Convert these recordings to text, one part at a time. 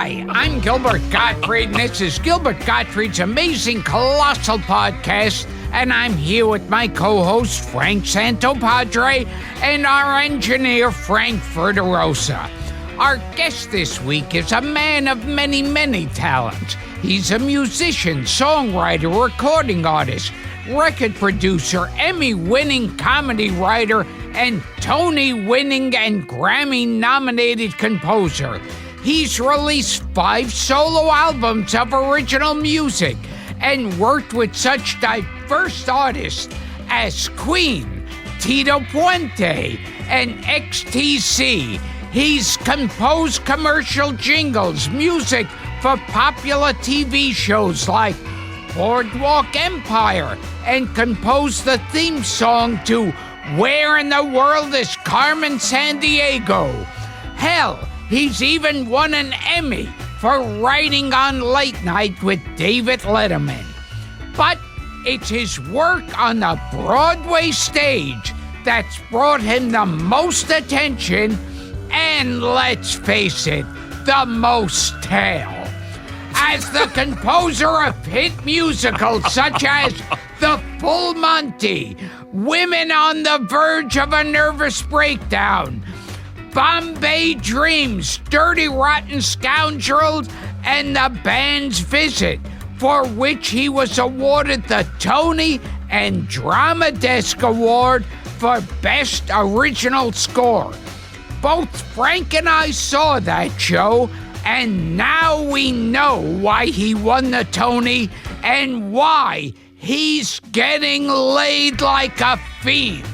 Hi, I'm Gilbert Gottfried, and this is Gilbert Gottfried's amazing Colossal podcast, and I'm here with my co-host, Frank Santopadre, and our engineer, Frank Verderosa. Our guest this week is a man of many, many talents. He's a musician, songwriter, recording artist, record producer, Emmy-winning comedy writer, and Tony-winning and Grammy-nominated composer. He's released 5 solo albums of original music and worked with such diverse artists as Queen, Tito Puente, and XTC. He's composed commercial jingles, music for popular TV shows like Boardwalk Empire, and composed the theme song to Where in the World is Carmen Sandiego? Hell, he's even won an Emmy for writing on Late Night with David Letterman. But it's his work on the Broadway stage that's brought him the most attention and, let's face it, the most tail. As the composer of hit musicals such as The Full Monty, Women on the Verge of a Nervous Breakdown, Bombay Dreams, Dirty Rotten Scoundrels, and The Band's Visit, for which he was awarded the Tony and Drama Desk Award for Best Original Score. Both Frank and I saw that show, and now we know why he won the Tony and why he's getting laid like a fiend.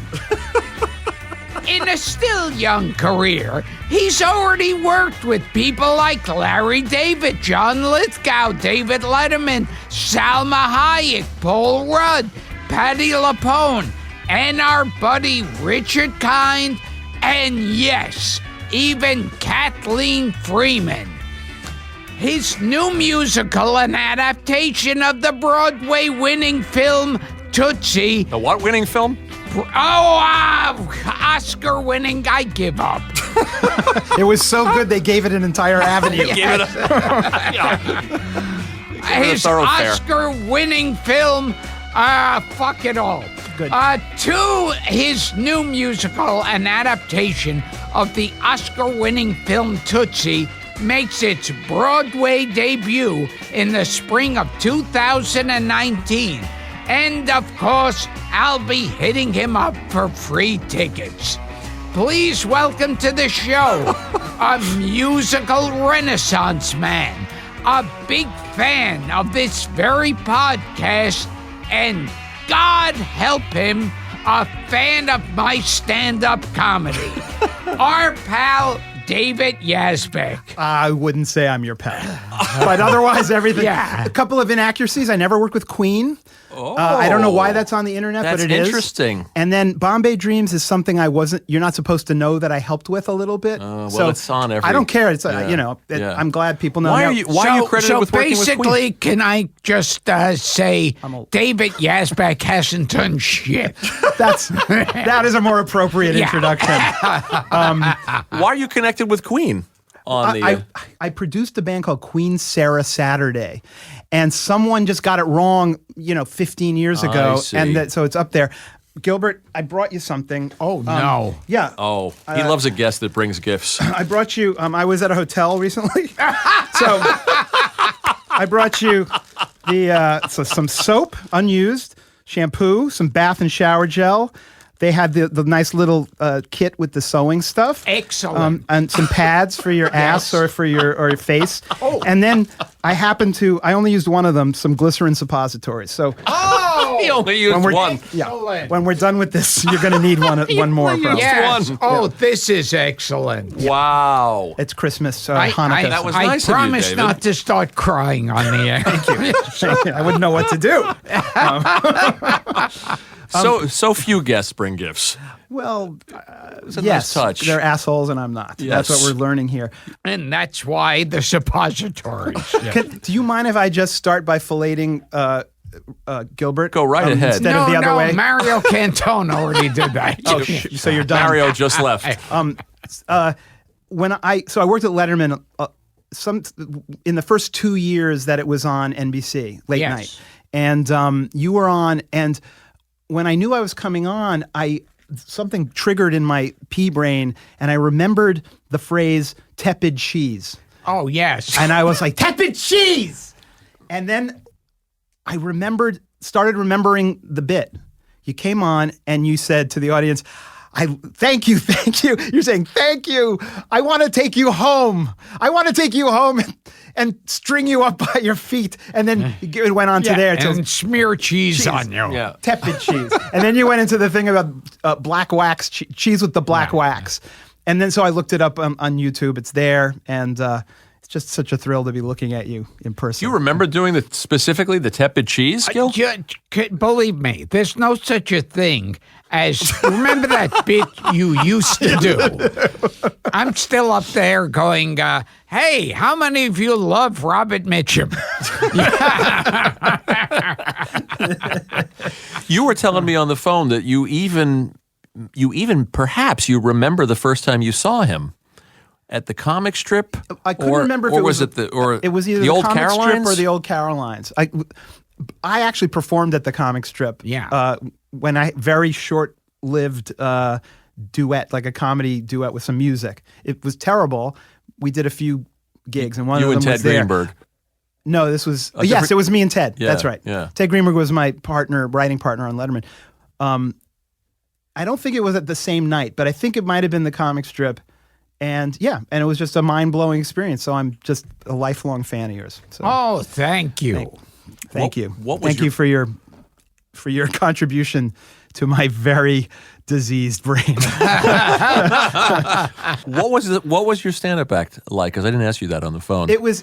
In a still young career, he's already worked with people like Larry David, John Lithgow, David Letterman, Salma Hayek, Paul Rudd, Patti LuPone, and our buddy Richard Kind, and yes, even Kathleen Freeman. His new musical, an adaptation of the Broadway-winning film Tootsie. The what winning film? Oscar-winning, I give up. It was so good they gave it an entire avenue. His Oscar-winning film, fuck it all. Good. To his new musical, an adaptation of the Oscar-winning film Tootsie, makes its Broadway debut in the spring of 2019. And of course, I'll be hitting him up for free tickets. Please welcome to the show a musical renaissance man, a big fan of this very podcast, and God help him, a fan of my stand-up comedy. Our pal, David Yazbek. I wouldn't say I'm your pal. But otherwise, everything. Yeah. A couple of inaccuracies. I never worked with Queen. I don't know why that's on the internet, but it is. That's interesting. And then Bombay Dreams is something you're not supposed to know that I helped with a little bit. Well, it's on every... I don't care. It's, Yeah. I'm glad people know. Why are you credited with working with Queen? So basically, can I just say David Yazbek hasn't done shit? That is a more appropriate introduction. Why are you connected with Queen? I produced a band called Queen Sarah Saturday, and someone just got it wrong, 15 years ago, and so it's up there. Gilbert, I brought you something. Oh, no. Yeah. Oh, he loves a guest that brings gifts. I brought you, I was at a hotel recently, so I brought you some soap, unused, shampoo, some bath and shower gel. They had the nice little kit with the sewing stuff. Excellent. And some pads for your ass or for your face. Oh. And then I only used one of them, some glycerin suppositories. So he only used one. Yeah. When we're done with this, you're going to need one more. Yes. One. Oh, this is excellent. Wow. It's Christmas, Hanukkah. That was nice of you, promise David. not to start crying on the air. Thank you. I wouldn't know what to do. So few guests bring gifts. Well, It's a yes, nice touch. they're assholes and I'm not. Yes. That's what we're learning here. And that's why the suppositories. Yeah. Do you mind if I just start by filleting Gilbert? Go right ahead. Instead of the other way? Mario Cantone already did that. So you're done. Mario just left. I worked at Letterman in the first 2 years that it was on NBC late Yes. night, and you were on. And when I knew I was coming on, something triggered in my pea brain, and I remembered the phrase "tepid cheese." Oh, yes. And I was like, "Tepid cheese!" And then I started remembering the bit. You came on and you said to the audience, thank you. You're saying, thank you. I want to take you home. I want to take you home and string you up by your feet. And then it went on to there. And smear cheese on you. Yeah. Tepid cheese. And then you went into the thing about black wax, cheese with the black wax. And then so I looked it up on YouTube. It's there. And it's just such a thrill to be looking at you in person. Do you remember doing specifically the tepid cheese, Gil? Believe me, there's no such a thing as, remember that bit you used to do? I'm still up there going, hey, how many of you love Robert Mitchum? You were telling me on the phone that you even perhaps you remember the first time you saw him at the comic strip. I couldn't remember if it was it either the old comic Carolines strip or the old Carolines. I actually performed at the comic strip. Yeah. When I very short-lived duet, like a comedy duet with some music. It was terrible. We did a few gigs, and one of them was there. You and Ted Greenberg. No, this was yes, it was me and Ted. Yeah, That's right. yeah. Ted Greenberg was my writing partner on Letterman. I don't think it was at the same night, but I think it might have been the comic strip. And it was just a mind-blowing experience. So I'm just a lifelong fan of yours. So. Oh, thank you. Thank you. What was you for your contribution to my very diseased brain. What was your stand-up act like? Because I didn't ask you that on the phone. It was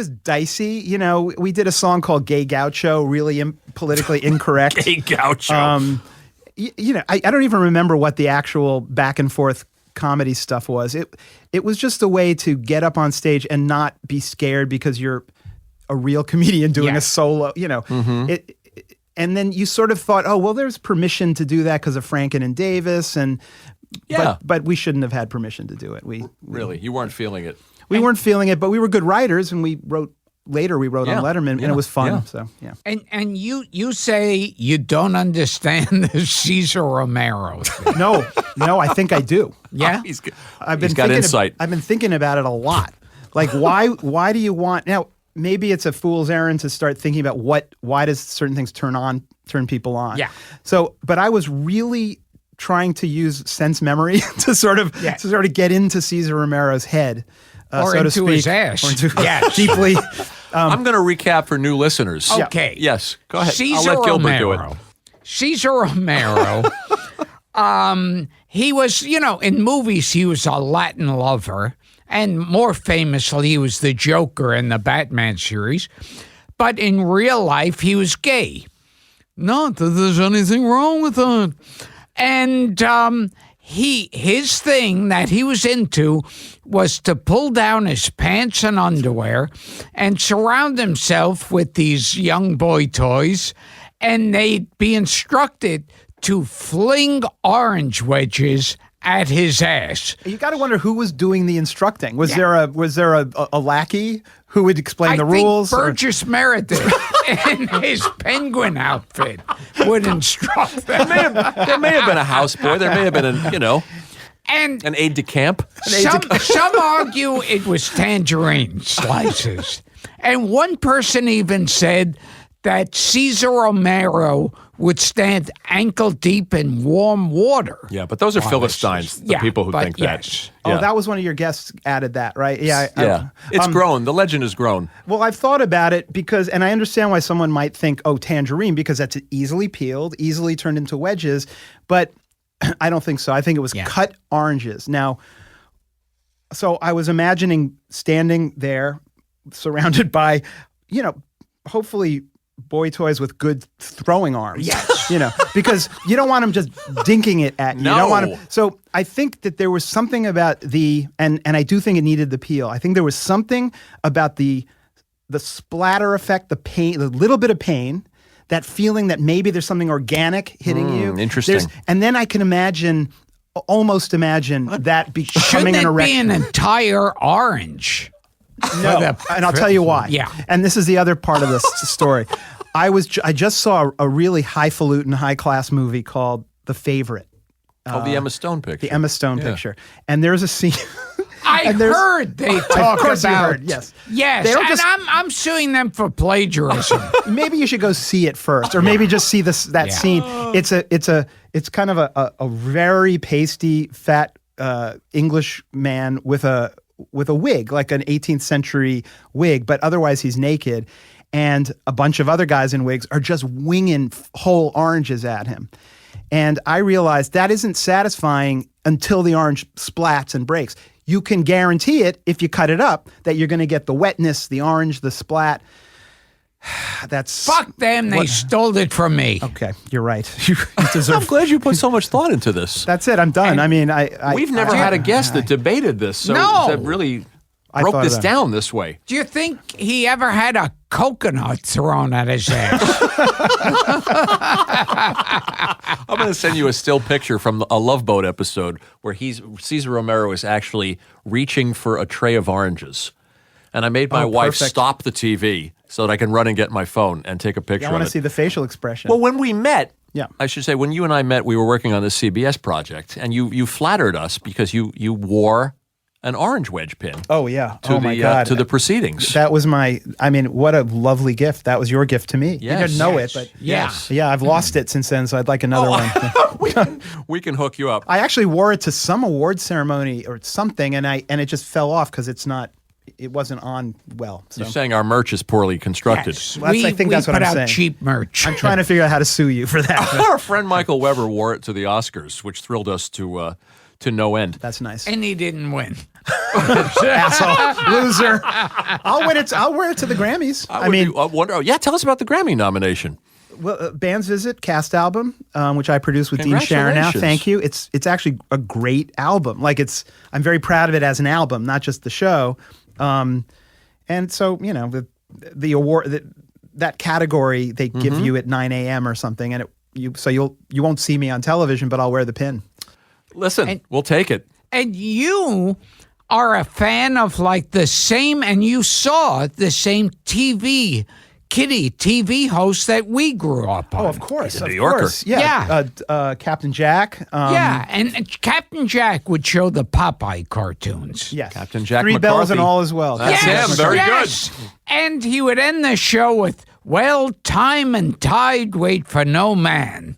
dicey. You know, we did a song called "Gay Gaucho," really politically incorrect. Gay Gaucho. I don't even remember what the actual back and forth comedy stuff was. It was just a way to get up on stage and not be scared because you're a real comedian doing a solo, and then you sort of thought, oh, well, there's permission to do that because of Franken and Davis, but we shouldn't have had permission to do it. Really, you weren't feeling it. We weren't feeling it, but we were good writers, and we wrote on Letterman, and it was fun. Yeah. So yeah. And you say you don't understand the Cesar Romero thing. No, I think I do. Yeah, He's got insight. I've been thinking about it a lot. Like, why do you want now? Maybe it's a fool's errand to start thinking about why does certain things turn people on. Yeah. So, but I was really trying to use sense memory to sort of get into Cesar Romero's head, or so into to speak, his ass. or into Yes. deeply. I'm going to recap for new listeners. Okay. Yes. Go ahead. Cesar I'll let Gilbert do it. Romero. Cesar Romero. He was, in movies, he was a Latin lover. And more famously, he was the Joker in the Batman series. But in real life, he was gay. Not that there's anything wrong with that. And his thing that he was into was to pull down his pants and underwear and surround himself with these young boy toys, and they'd be instructed to fling orange wedges at his ass. You got to wonder who was doing the instructing. Was there a lackey who would explain the rules? I think Burgess Meredith in his penguin outfit would instruct them. There may have been a houseboy. There may have been an aide de camp. Some argue it was tangerine slices. And one person even said that Cesar Romero would stand ankle deep in warm water. Yeah, but those are Philistines, the people who think yes. that. Oh, that was one of your guests added that, right? Yeah. It's grown. The legend has grown. Well, I've thought about it and I understand why someone might think, oh, tangerine, because that's easily peeled, easily turned into wedges. But I don't think so. I think it was cut oranges. Now, so I was imagining standing there surrounded by, hopefully boy toys with good throwing arms. Yes. Because you don't want them just dinking it at you. No. You don't want them. So I think that there was something about and I do think it needed the peel. I think there was something about the splatter effect, the pain, the little bit of pain, that feeling that maybe there's something organic hitting you. Interesting. And then I can imagine almost imagine that Shouldn't becoming an it be erection. an entire orange? No, and I'll tell you why. Yeah. And this is the other part of this story. I just saw a really highfalutin, high-class movie called The Favorite. the Emma Stone picture. The Emma Stone picture. And there's a scene. I heard they talk Of course you about. heard, yes. Yes, They don't and just- I'm suing them for plagiarism. Maybe you should go see it first, or maybe just see that Yeah. scene. It's kind of a very pasty, fat English man with a wig, like an 18th century wig, but otherwise he's naked, and a bunch of other guys in wigs are just winging whole oranges at him. And I realized that isn't satisfying until the orange splats and breaks. You can guarantee it if you cut it up that you're going to get the wetness, the orange, the splat. That's Fuck them, they stole it from me. okay. You're right. You deserve. I'm glad you put so much thought into this. That's it. I'm done. I mean, We've never had a guest that debated this, so No. that really I broke thought this of that. down this way. Do you think he ever had a coconut thrown at his ass? I'm going to send you a still picture from a Love Boat episode where Cesar Romero is actually reaching for a tray of oranges. And I made my wife perfect. stop the TV so that I can run and get my phone and take a picture I want of to it. see the facial expression. Well, when we met, Yeah. I should say, when you and I met, we were working on this CBS project, and you flattered us because you wore an orange wedge pin oh yeah. to Oh my the God. to the proceedings. That was what a lovely gift. That was your gift to me. You Yes. didn't know Yes. it, but Yes. yeah, I've lost it since then, so I'd like another one. we can hook you up. I actually wore it to some award ceremony or something, and it just fell off because it wasn't on well. So You're saying our merch is poorly constructed. Yes. Well, I think that's what put I'm out saying. cheap merch. I'm trying to figure out how to sue you for that. Our friend Michael Weber wore it to the Oscars, which thrilled us to no end. That's nice. And he didn't win. Asshole, loser. I'll wear it to the Grammys. Tell us about the Grammy nomination. Well, Band's Visit cast album, which I produced with Dean Sharon. Now, Congratulations. thank you. It's actually a great album. Like I'm very proud of it as an album, not just the show. And so the award that category they give you at 9 a.m. or something, and you won't see me on television, but I'll wear the pin. Listen, we'll take it. And you are a fan of like the same, and you saw the same TV host that we grew up on. Oh, of course, He's a of New Yorker. course. Yeah. Captain Jack. Yeah, and Captain Jack would show the Popeye cartoons. Yes. Captain Jack Three bells McCarthy. and all as well. That's Yes, him. Very yes. And he would end the show with, "Well, time and tide wait for no man."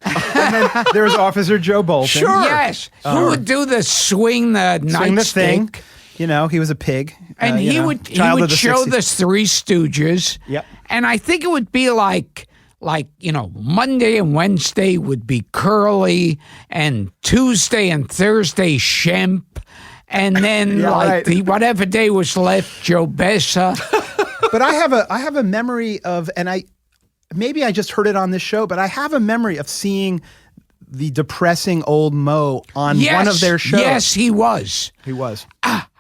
And then there was Officer Joe Bolton. Yes. Who would do the swing the Swing the thing. nightstick. He was a pig. And he would child of the show 60s. the Three Stooges. Yep. And I think it would be like Monday and Wednesday would be Curly, and Tuesday and Thursday Shemp, and then Yeah, right. whatever day was left, Joe Bessa. But I have a memory of, and maybe I just heard it on this show, but I have a memory of seeing the depressing old Mo on one of their shows. Yes, he was. He was.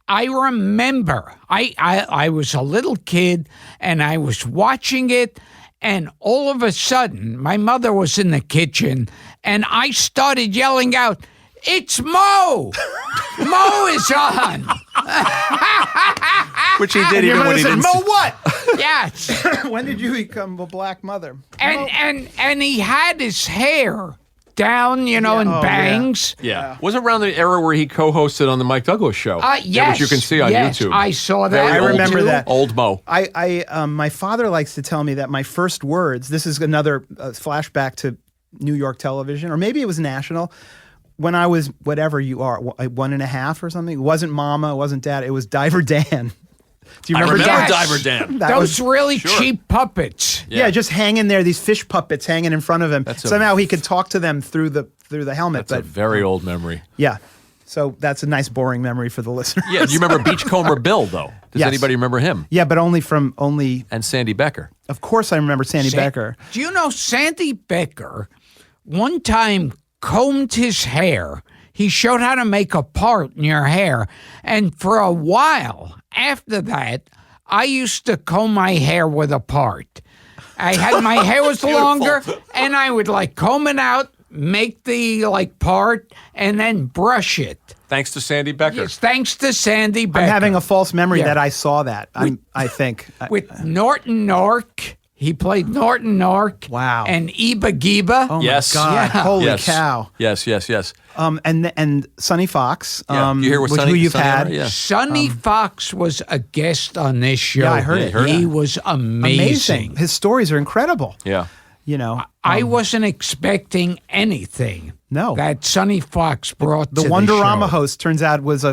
I remember I was a little kid and I was watching it, and all of a sudden my mother was in the kitchen and I started yelling out, "It's Mo! Mo is on!" Which he did Your even mother when he said, didn't. Mo what? Yes. When did you become a black mother? And he had his hair down, in Oh, yeah. bangs. Yeah. Was it around the era where he co-hosted on the Mike Douglas show? Yes. Which you can see on yes, YouTube. I saw that. Very I old remember too. that. Old Mo. My father likes to tell me that my first words, this is another flashback to New York television, or maybe it was national, when I was whatever you are, 1.5 or something. It wasn't Mama, it wasn't Dad, it was Diver Dan. Do you I remember remember that? Diver Dan. That Those was- really cheap puppets. yeah, just hanging there, these fish puppets hanging in front of him. That's a- Somehow he could talk to them through the helmet. That's a But very old memory. yeah, so that's a nice boring memory for the listeners. Yeah. Do you remember Beachcomber Bill, though? Does Yes. anybody remember him? Yeah, but only. And Sandy Becker. Of course, I remember Sandy Becker. Do you know Sandy Becker one time combed his hair? He showed how to make a part in your hair. And for a while after that, I used to comb my hair with a part. My hair was longer, and I would comb it out, make the part and then brush it. Thanks to Sandy Becker. Yes, thanks to Sandy Becker. I'm having a false memory Yeah. that I saw that. I think. With Norton Nork. He played Norton Nork. Wow. And Iba Giba. Oh Yes. my God! Yeah. Holy Yes. cow! Yes. And Sonny Fox. Yeah. You hear what who Sonny- you've Sonny had? are? Yeah. Sonny Fox was a guest on this show. Yeah, I heard it. He was amazing. His stories are incredible. Yeah. You know, I wasn't expecting anything. No. That Sonny Fox brought the to Wonderama the show. host turns out was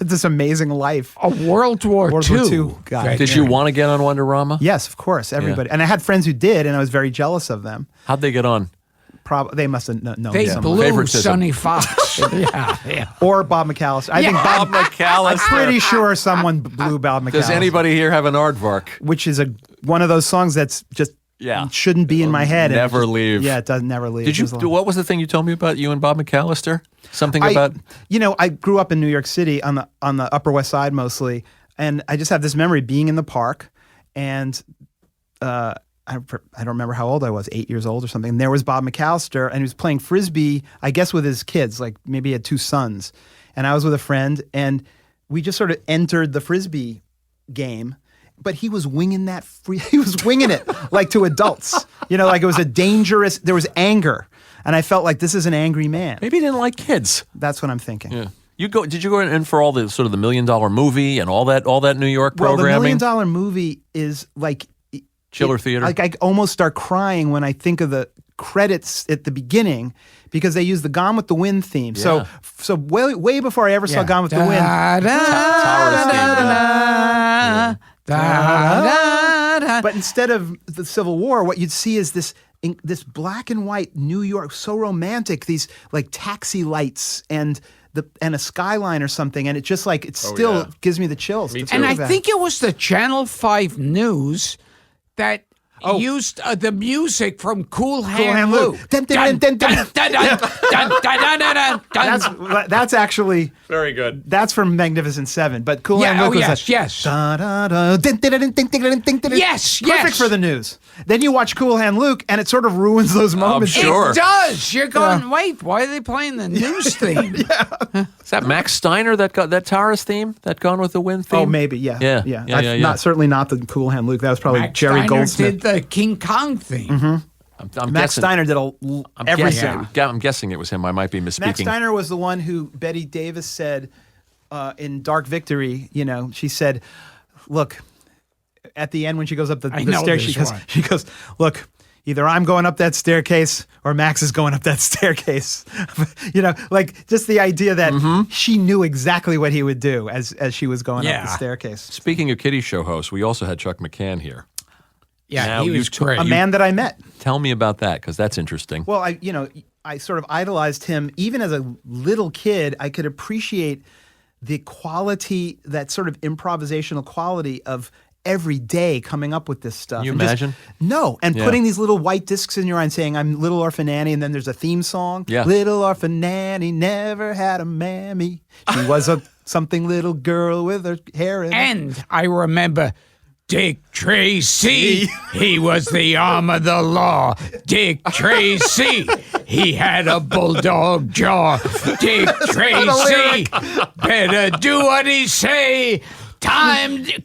this amazing life. A World War World II. War II guy. veteran. Did you want to get on Wonderama? Yes, of course, everybody. And I had friends who did, and I was very jealous of them. How'd they get on? They must have known They someone. blew Favoritism. Sonny Fox. yeah. Or Bob McAllister. I think Yeah. Bob. Bob McAllister. I'm pretty sure someone blew Bob McAllister. Does anybody here have an aardvark? Which is one of those songs that's just Yeah. shouldn't be in my head. and it Never just- leave. Yeah, it doesn't never leave. Did you? It was What was the thing you told me about you and Bob McAllister? Something about. I grew up in New York City on the Upper West Side mostly, and I just have this memory being in the park, and I don't remember how old I was, 8 years old or something. And there was Bob McAllister, and he was playing frisbee, I guess, with his kids. Like maybe he had 2 sons, and I was with a friend, and we just sort of entered the frisbee game. But he was winging he was winging it like to adults. Like it was there was anger. And I felt like this is an angry man. Maybe he didn't like kids. That's what I'm thinking. Yeah. Did you go in for all the sort of the $1 Million Movie and all that New York Well, the $1 programming? Million Movie is like Chiller theater? Like I almost start crying when I think of the credits at the beginning because they use the Gone with the Wind theme. Yeah. So way before I ever saw Gone with the Wind. Towers theme. But instead of the Civil War, what you'd see is this black and white New York, so romantic, these like taxi lights and a skyline or something, and it just like it still yeah. gives me the chills. Me to too. And think I of that. think it was the Channel 5 News that used the music from Cool Hand Luke. Dun, dun, dun, dun, dun. That's actually Very good. that's from Magnificent Seven, but Cool Yeah, Hand Luke oh, was yes, a, yes. da, da, da, dun, dun, dun, dun, dun, dun, dun, dun. Yes, perfect yes. for the news. Then you watch Cool Hand Luke, and it sort of ruins those moments. sure. It does. You're going, wait, why are they playing the news theme? Is that Max Steiner that got that Towers theme? That Gone with the Wind theme? Oh, maybe, yeah. Yeah. Not certainly not the Cool Hand Luke. That was probably Max Jerry Steiner Goldsmith. did the King Kong theme. I'm Max guessing, Steiner did everything. I'm guessing it was him. I might be misspeaking. Max Steiner was the one who Betty Davis said in Dark Victory, she said, look, at the end when she goes up the know stairs, this one. she goes, look, either I'm going up that staircase or Max is going up that staircase. Like just the idea that she knew exactly what he would do as she was going up the staircase. Speaking of kiddie show hosts, we also had Chuck McCann here. Yeah, Now he you was took- great. A man that I met. Tell me about that, because that's interesting. Well, I sort of idolized him. Even as a little kid, I could appreciate the quality, that sort of improvisational quality of every day coming up with this stuff. Can you And just- imagine? No. And Yeah. putting these little white discs in your eye and saying, I'm Little Orphan Annie, and then there's a theme song. Yeah. Little Orphan Annie never had a mammy. She was a something little girl with her hair in. And I remember Dick Tracy. He was the arm of the law. Dick Tracy. He had a bulldog jaw. Dick Tracy. Better do what he say.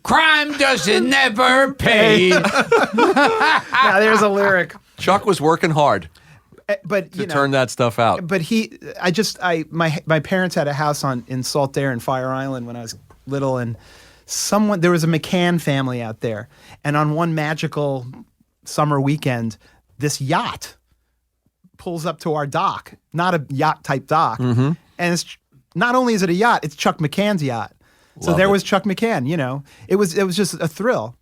Crime doesn't never pay. Now there's a lyric. Chuck was working hard But to turn that stuff out. But my parents had a house in Saltaire and Fire Island when I was little, and there was a McCann family out there, and on one magical summer weekend, this yacht pulls up to our dock, not a yacht type dock, and it's not only is it a yacht, it's Chuck McCann's yacht. So Love there it. was Chuck McCann. It was just a thrill.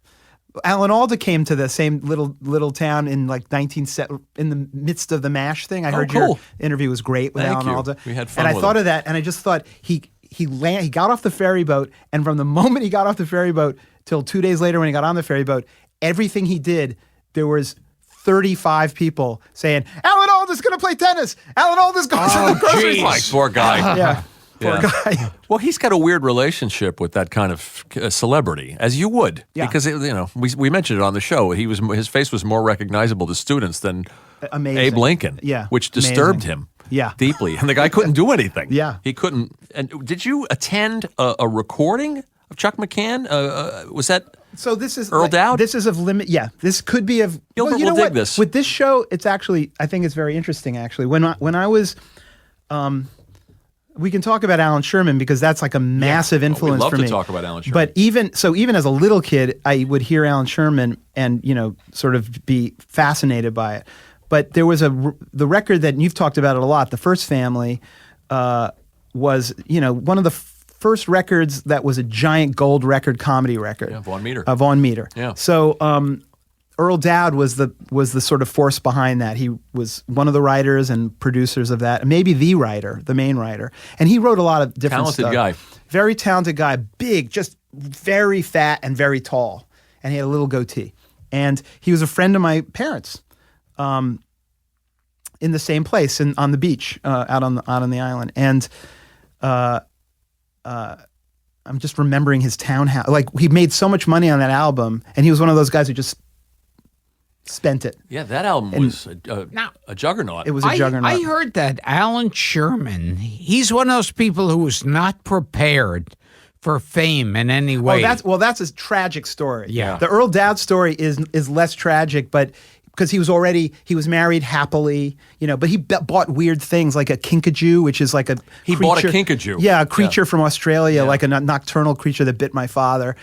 Alan Alda came to the same little town in like in the midst of the MASH thing. I heard cool. your interview was great with Thank Alan you. Alda. We had fun and I with thought him. of that, and I just thought he got off the ferry boat, and from the moment he got off the ferry boat till 2 days later when he got on the ferry boat, everything he did, there was 35 people saying, Alan Alda's going to play tennis. Alan Alda's going to the grocery geez. store. My poor guy. Yeah. Poor guy. Well, he's got a weird relationship with that kind of celebrity, as you would, Yeah. because we mentioned it on the show. His face was more recognizable to students than Amazing. Abe Lincoln, Yeah. which disturbed Amazing. him, Yeah. deeply, and the guy couldn't do anything. Yeah. he couldn't. And did you attend a recording of Chuck McCann? Was that? So this is Earl Dowd? This is of limit. Yeah, this could be of. Gilbert you know will dig what? this. With this show. It's actually, I think it's very interesting. Actually, when I was, we can talk about Alan Sherman because that's like a massive influence love for to me. talk about Alan Sherman. But even as a little kid, I would hear Alan Sherman and sort of be fascinated by it. But there was the record that, and you've talked about it a lot. The First Family was one of the first records that was a giant gold record, comedy record. Yeah, Vaughn Meter. Vaughn Meter. Yeah. So Earl Dowd was the sort of force behind that. He was one of the writers and producers of that, maybe the main writer, and he wrote a lot of different Talented stuff. guy. Very talented guy, big, just very fat and very tall, and he had a little goatee. And he was a friend of my parents, in the same place on the beach out on the island. And I'm just remembering his townhouse. Like, he made so much money on that album, and he was one of those guys who just spent it. Yeah, that album was a juggernaut. It was a juggernaut. I heard that Alan Sherman, he's one of those people who was not prepared for fame in any way. That's a tragic story. Yeah. The Earl Dowd story is less tragic, but because he was married happily, but he bought weird things like a kinkajou, which is like a He bought a kinkajou. Yeah, a creature from Australia, like a nocturnal creature that bit my father.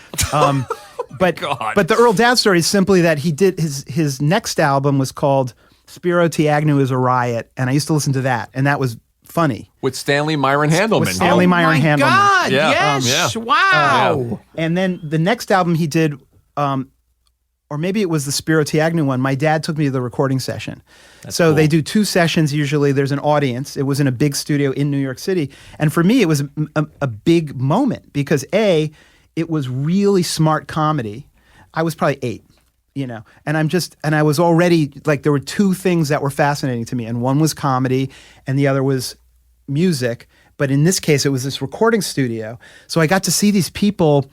But the Earl Dowd story is simply that he did his next album was called Spiro T. Agnew is a Riot, and I used to listen to that, and that was funny. With Stanley Myron Handelman. With Stanley Myron Handelman. God, Yeah. yes, Yeah. wow. And then the next album he did, or maybe it was the Spiro T. Agnew one, my dad took me to the recording session. So cool. they do 2 sessions usually. There's an audience. It was in a big studio in New York City. And for me, it was a big moment because it was really smart comedy. I was probably 8, and I was already, like, there were 2 things that were fascinating to me. And one was comedy and the other was music. But in this case, it was this recording studio. So I got to see these people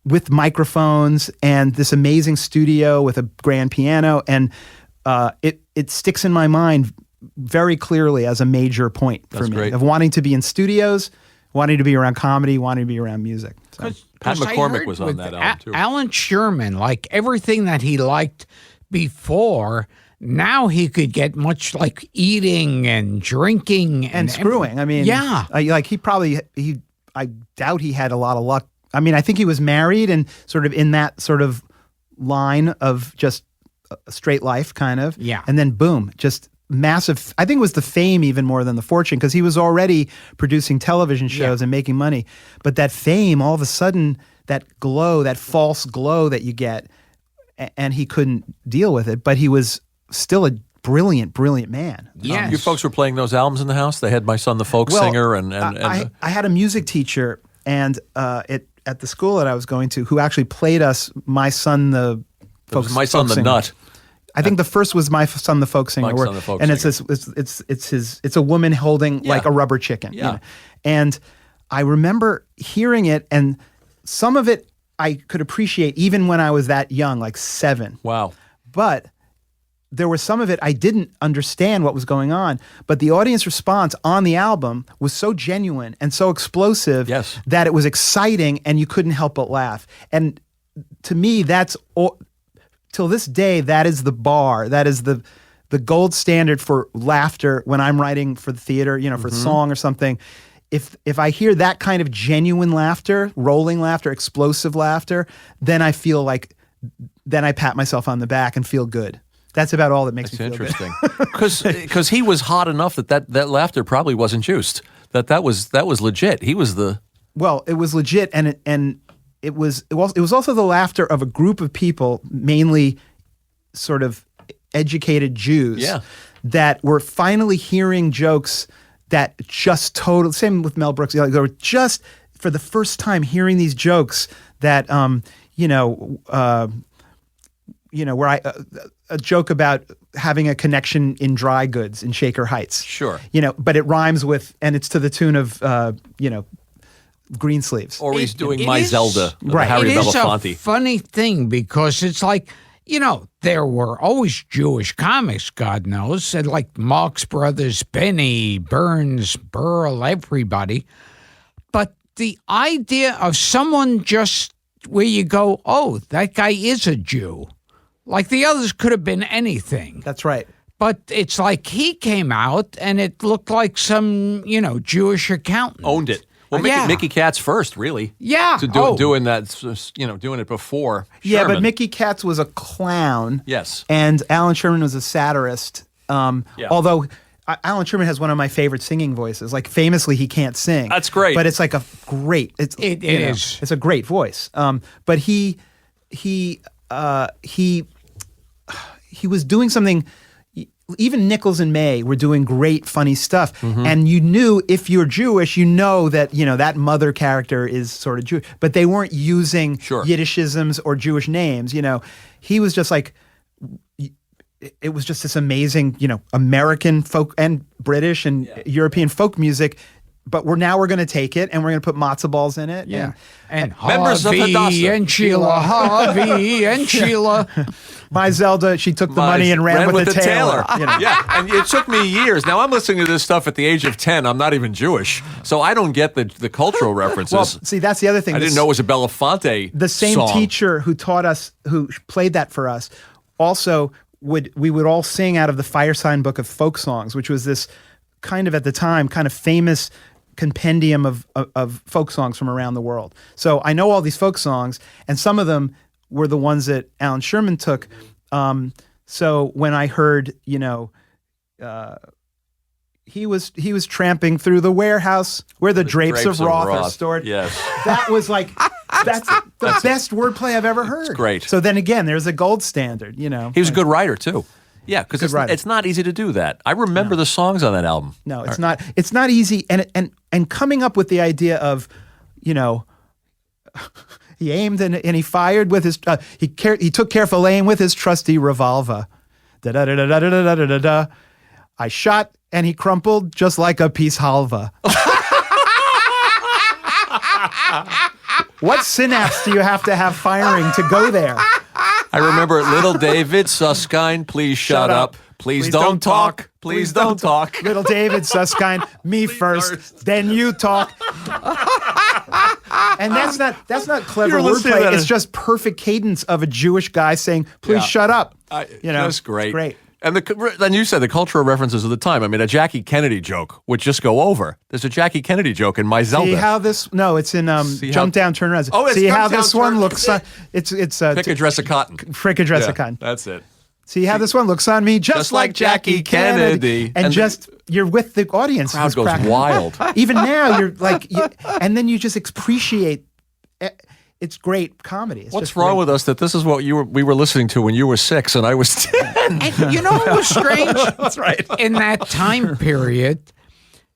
with microphones and this amazing studio with a grand piano. And it sticks in my mind very clearly as a major point for me great. of wanting to be in studios, wanting to be around comedy, wanting to be around music. So. Pat 'Cause I McCormick heard was on with that album, too. Alan Sherman, like everything that he liked before, now he could get much like eating and drinking And screwing. I mean, yeah. I doubt he had a lot of luck. I mean, I think he was married and sort of in that sort of line of just a straight life kind of. Yeah. And then boom, just massive. I think it was the fame even more than the fortune because he was already producing television shows and making money. But that fame, all of a sudden, that glow, that false glow that you get, and he couldn't deal with it. But he was still a brilliant, brilliant man. Yes. You folks were playing those albums in the house? They had My Son the Folk Singer and I had a music teacher and at the school that I was going to who actually played us My Son the Folk My Son the Singer. Nut. I think the first was My Son the Folk Singer. My Son the Folk and Singer. it's a woman holding like a rubber chicken. Yeah. And I remember hearing it, and some of it I could appreciate even when I was that young, like 7. Wow. But there was some of it I didn't understand what was going on. But the audience response on the album was so genuine and so explosive that it was exciting and you couldn't help but laugh. And to me, till this day, that is the bar. That is the gold standard for laughter when I'm writing for the theater, for a song or something. If I hear that kind of genuine laughter, rolling laughter, explosive laughter, then I feel like, then I pat myself on the back and feel good. That's about all that makes me feel interesting. Because he was hot enough that laughter probably wasn't juiced. That was legit. He was the... Well, it was legit, and it was also the laughter of a group of people, mainly sort of educated Jews, that were finally hearing jokes that just total. Same with Mel Brooks. They were just for the first time hearing these jokes that where a joke about having a connection in dry goods in Shaker Heights. Sure. But it rhymes with, and it's to the tune of, Greensleeves. Or he's doing My is- Zelda, Right. Harry It is a Belafonte. funny thing because it's like, there were always Jewish comics, God knows, and like Marx Brothers, Benny, Burns, Burl, everybody. But the idea of someone just where you go, oh, that guy is a Jew. Like the others could have been anything. That's right. But it's like he came out and it looked like some, Jewish accountant. Owned it. Well, Yeah. Mickey Katz first, really. Yeah. To doing that, doing it before Yeah, Sherman. but Mickey Katz was a clown. Yes. And Alan Sherman was a satirist. Although Alan Sherman has one of my favorite singing voices. Like famously, he can't sing. That's great. But it's like a great. It is. It's a great voice. But he was doing something. Even Nichols and May were doing great, funny stuff. Mm-hmm. And you knew if you're Jewish, that, that mother character is sort of Jewish. But they weren't using Sure. Yiddishisms or Jewish names. He was just like, it was just this amazing, American folk and British and European folk music. But we're going to take it and we're going to put matzo balls in it. Yeah. And Members of Harvey Hadassah. and Sheila, Harvey and Sheila. My Zelda, she took the money and ran with the tailor. Yeah, and it took me years. Now I'm listening to this stuff at the age of 10. I'm not even Jewish, so I don't get the cultural references. Well, see, that's the other thing. I didn't know it was a Belafonte The same song. teacher who taught us, who played that for us, also we would all sing out of the Firesign Book of Folk Songs, which was this kind of, at the time, kind of famous compendium of folk songs from around the world. So I know all these folk songs, and some of them were the ones that Alan Sherman took. So when I heard, he was tramping through the warehouse where the drapes of Roth are stored. Yes. That was like, that's the best wordplay I've ever heard. It's great. So then again, there's a gold standard, He was a good writer too. Yeah, because writer. it's not easy to do that. I remember the songs on that album. No, it's not. It's not easy. And coming up with the idea of, he aimed and he fired with his. He took careful aim with his trusty revolver. Da da da da da da da da da. I shot and he crumpled just like a piece halva. What synapse do you have to have firing to go there? I remember Little David Susskind, please shut up. Please don't talk. Please don't talk. Little David Susskind, me first, then you talk. And that's not clever You're listening to wordplay. that It's as- just perfect cadence of a Jewish guy saying, "Please Yeah. shut up." That's great. Great. And then you said the cultural references of the time. I mean, a Jackie Kennedy joke would just go over. There's a Jackie Kennedy joke in My Zelda. See how this? No, it's in Jump Down, Turn Around. Oh, it's See Jump how Down, this Turn- one looks. It's Pick a dress of cotton. Frick a dress of cotton. That's it. See how this one looks on me, just like Jackie Kennedy. And just you're with the audience. Crowd who's goes cracking- wild. Even now, you're like, and then you just appreciate. It's great comedy. It's What's just wrong great. with us that this is what we were listening to when you were 6 and I was 10? And you know what was strange? That's right. In that time period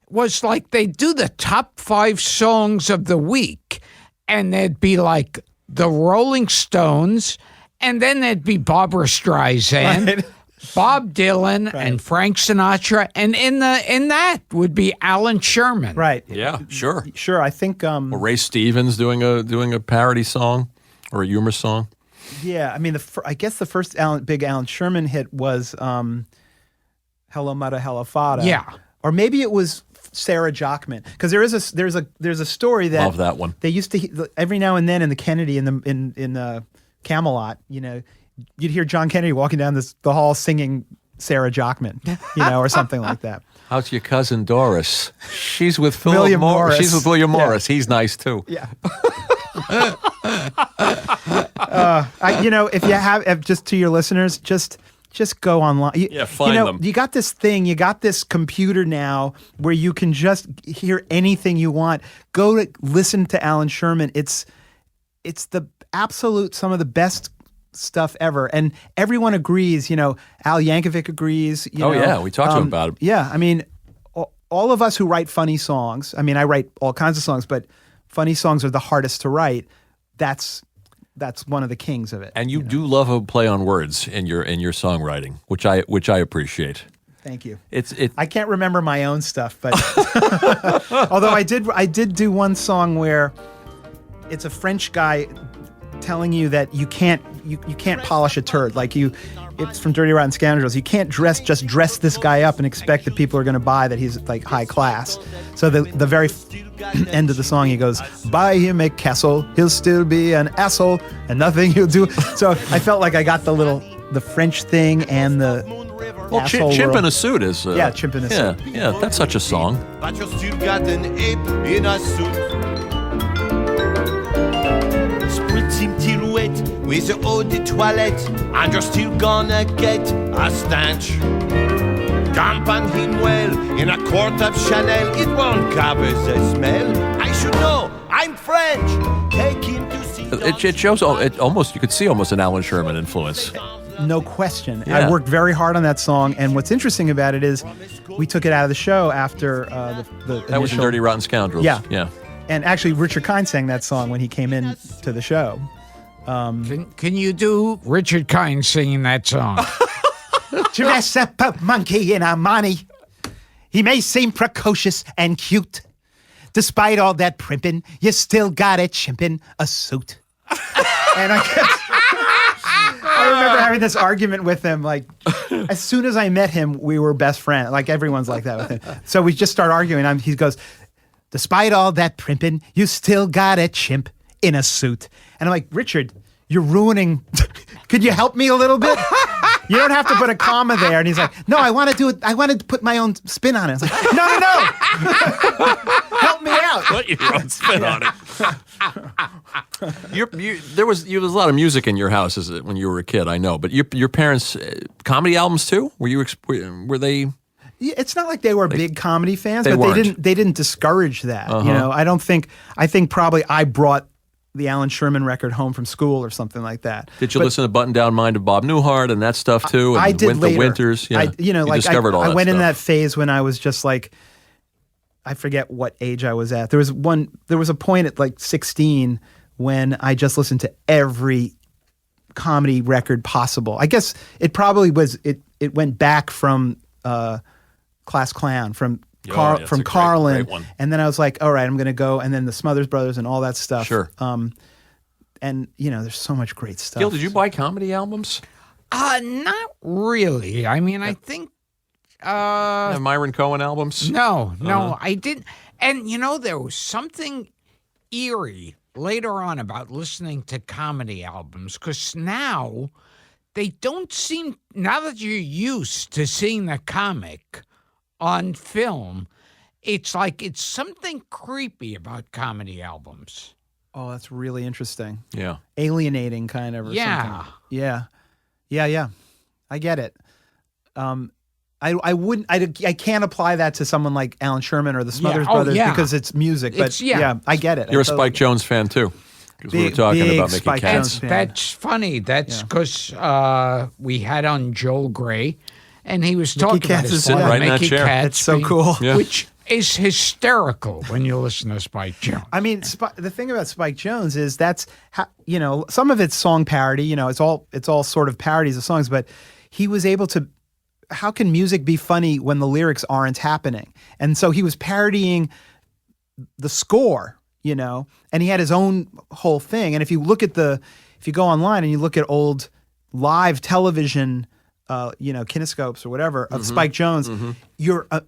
was like they do the top 5 songs of the week, and there'd be like the Rolling Stones, and then there'd be Barbara Streisand, Right. Bob Dylan, and Frank Sinatra, and in that would be Alan Sherman. Right. Yeah, sure. Sure. I think. Or Ray Stevens doing a parody song or a humor song. Yeah. I mean, I guess the first big Alan Sherman hit was "Hello Mudda Hello Fada." Yeah. Or maybe it was Sarah Jockman, because there's a story that Love that one. They used to every now and then in the Kennedy in Camelot, you'd hear John Kennedy walking down the hall singing Sarah Jockman, or something like that. How's your cousin Doris? She's with Philip William Morris. She's with William Yeah. Morris. He's nice too. Yeah. If you have, just to your listeners, just go online. Find them. You got this thing, you got this computer now where you can just hear anything you want. Go to listen to Alan Sherman. It's the absolute, some of the best stuff ever. And everyone agrees, Al Yankovic agrees. Oh, yeah, we talked to him about it. Yeah, I mean, all of us who write funny songs, I mean, I write all kinds of songs, but funny songs are the hardest to write. That's that's one of the kings of it. And you do love a play on words in your songwriting, which I appreciate. Thank you. It I can't remember my own stuff, but although I did do one song where it's a French guy telling you that you can't polish a turd. Like it's from Dirty Rotten Scoundrels. You can't just dress this guy up and expect that people are going to buy that he's like high class. So the very end of the song, he goes, "Buy him a castle, he'll still be an asshole, and nothing he'll do." So I felt like I got the French thing and the asshole Chimp world. in a Suit is Chimp in a Suit. Yeah, that's such a song. But you still got an ape in a suit. Spritz him till wet with the eau de toilette, and you're still gonna get a stench. Dampen him well in a quart of Chanel, it won't cover the smell. I should know, I'm French. Take him to see. It shows almost, you could see almost an Alan Sherman influence. No question. Yeah. I worked very hard on that song, and what's interesting about it is we took it out of the show after the That was in Dirty Rotten Scoundrels. Yeah. And actually, Richard Kind sang that song when he came in to the show. Can you do Richard Kind singing that song? Dress up a monkey in Armani. He may seem precocious and cute. Despite all that primping, you still got a chimp in a suit. And I remember having this argument with him. Like, as soon as I met him, we were best friends. Like, everyone's like that with him. So we just start arguing. He goes, "Despite all that primping, you still got a chimp in a suit." And I'm like, "Richard, you're ruining. Could you help me a little bit? You don't have to put a comma there." And he's like, "No, I want to do it. I wanted to put my own spin on it." I was like, No. Help me out. Put your own spin on it. There was a lot of music in your house when you were a kid, I know. But your parents, comedy albums too? Were they? Yeah, it's not like they were big comedy fans, they but weren't. they didn't discourage that. You know, I think probably I brought the Alan Sherman record home from school or something like that. Did you listen to Button Down Mind of Bob Newhart and that stuff too? And I did later. The Winters. Yeah. You discovered all that I went in stuff. that phase when I was just like, I forget what age I was at. There was a point at like 16 when I just listened to every comedy record possible. I guess it probably was. It went back from Class Clown, from Carlin, great one. and then I was like, all right, I'm going to go, and then the Smothers Brothers and all that stuff. Sure. And there's so much great stuff. Gil, did you buy comedy albums? Not really. I mean, I think. Myron Cohen albums? No, I didn't. And there was something eerie later on about listening to comedy albums, because now they don't seem. Now that you're used to seeing the comic on film, it's like it's something creepy about comedy albums. Oh, that's really interesting. Yeah. Alienating kind of or Yeah. something. Yeah. I get it. I can't apply that to someone like Alan Sherman or the Smothers Brothers because it's music. But I get it. You're a Spike Jones fan too. Because we were talking about Mickey Spike Katz. Jones fan. That's funny. That's because we had on Joel Gray, and he was talking about Katz his is sitting father, right in that Mickey chair. Katz That's so being- cool. Yeah. Which is hysterical when you listen to Spike Jones. I mean, the thing about Spike Jones is that's how, some of it's song parody. It's all sort of parodies of songs, but he was able to. How can music be funny when the lyrics aren't happening? And so he was parodying the score, and he had his own whole thing. And if you go online and you look at old live television, kinescopes or whatever of Spike Jones,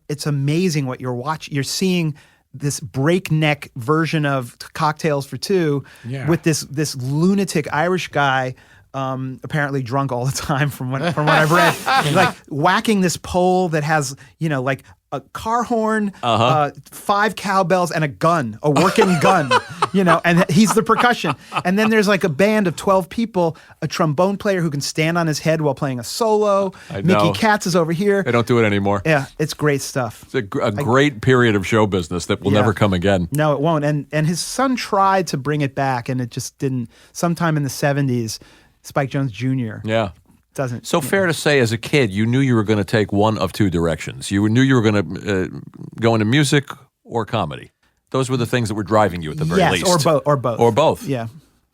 it's amazing what you're watching. You're seeing this breakneck version of Cocktails for Two with this lunatic Irish guy. Apparently drunk all the time from what I've read, like whacking this pole that has, like a car horn, 5 cowbells and a working gun, and he's the percussion. And then there's like a band of 12 people, a trombone player who can stand on his head while playing a solo. I know. Mickey Katz is over here. They don't do it anymore. Yeah, it's great stuff. It's a great period of show business that will never come again. No, it won't. And his son tried to bring it back, and it just didn't. Sometime in the 70s, Spike Jones Jr. Yeah. Doesn't. So fair to say, as a kid, you knew you were going to take one of two directions. You knew you were going to go into music or comedy. Those were the things that were driving you at the very least. Or both. Or both. Yeah.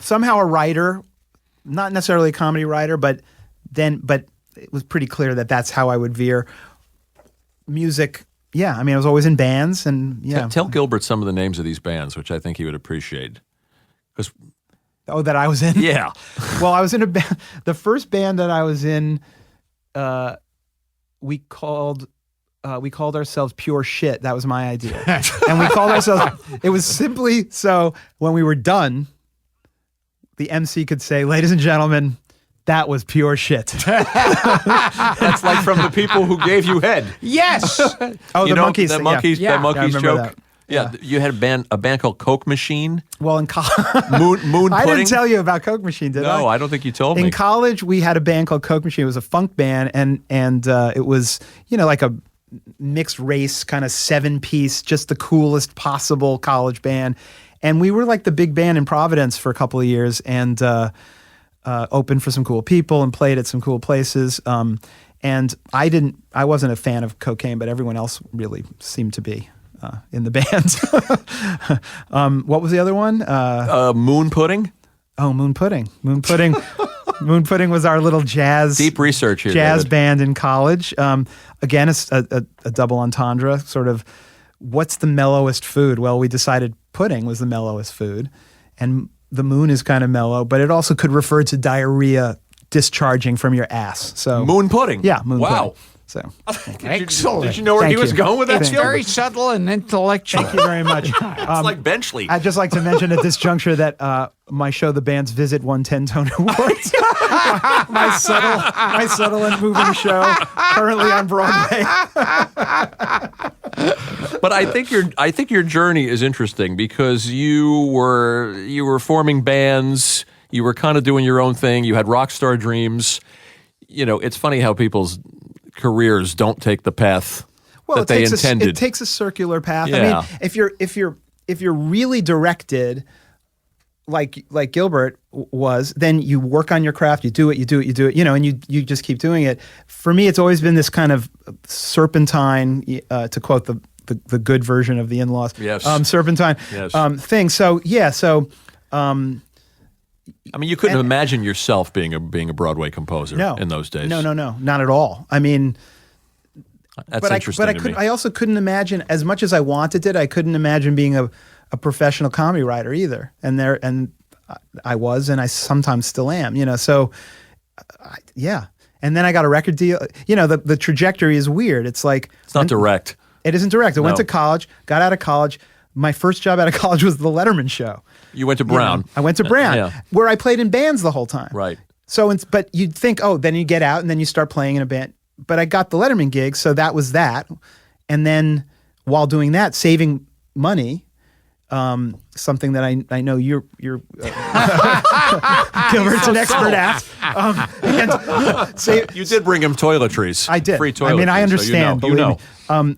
somehow a writer, not necessarily a comedy writer, but it was pretty clear that that's how I would veer. Music, yeah. I mean, I was always in bands, and yeah. Tell Gilbert some of the names of these bands, which I think he would appreciate. That I was in? Yeah. Well, I was in a band. The first band that I was in, we called ourselves Pure Shit. That was my idea. And we called ourselves, it was simply so when we were done, the MC could say, "Ladies and gentlemen, that was pure shit." That's like from the people who gave you head. Yes. Oh, You the know, monkeys. the monkeys, Yeah. the monkeys I remember joke. that. Yeah, you had a band called Coke Machine. Well, in college, Moon Pudding. I didn't tell you about Coke Machine, did I? No, I don't think you told me. In college, we had a band called Coke Machine. It was a funk band, and it was, like a mixed race kind of 7-piece, just the coolest possible college band. And we were like the big band in Providence for a couple of years, and opened for some cool people and played at some cool places. And I wasn't a fan of cocaine, but everyone else really seemed to be. In the band. What was the other one? Moon Pudding. Oh, Moon Pudding. Moon Pudding. Moon Pudding was our little jazz Deep research here, jazz David. band in college. Again, it's a double entendre. Sort of, what's the mellowest food? Well, we decided pudding was the mellowest food, and the moon is kind of mellow, but it also could refer to diarrhea discharging from your ass. So Moon Pudding. yeah, Moon Wow. Pudding. So Excellent. Did you know where Thank he was you. going with that? It's Gilbert? very subtle and intellectual. thank you very much. It's like Benchley. I'd just like to mention at this juncture that my show, The Band's Visit, won 10 Tony Awards. my subtle and moving show, currently on Broadway. But I think your journey is interesting because you were forming bands, you were kind of doing your own thing, you had rock star dreams. It's funny how people's careers don't take the path that they intended. It takes a circular path. Yeah. I mean, if you're really directed, like Gilbert was, then you work on your craft, you do it, and you just keep doing it. For me, it's always been this kind of serpentine, to quote the good version of the In-Laws, Yes. serpentine Yes. thing. So yeah, I mean, you couldn't imagine yourself being a Broadway composer no, in those days. No, not at all. I mean, That's interesting to me. I also couldn't imagine, as much as I wanted it, I couldn't imagine being a professional comedy writer either. And I was, and I sometimes still am. So yeah. And then I got a record deal. The trajectory is weird. It's like It's not direct. It isn't direct. I went No. to college, got out of college. My first job out of college was the Letterman show. You went to Brown. I went to Brown, Yeah. where I played in bands the whole time. Right. So, but you'd think, then you get out and then you start playing in a band. But I got the Letterman gig, so that was that. And then while doing that, saving money, something that I know you're Gilbert's an expert at. You did bring him toiletries. I did. Free toiletries. I mean, I so understand. you know. Believe me.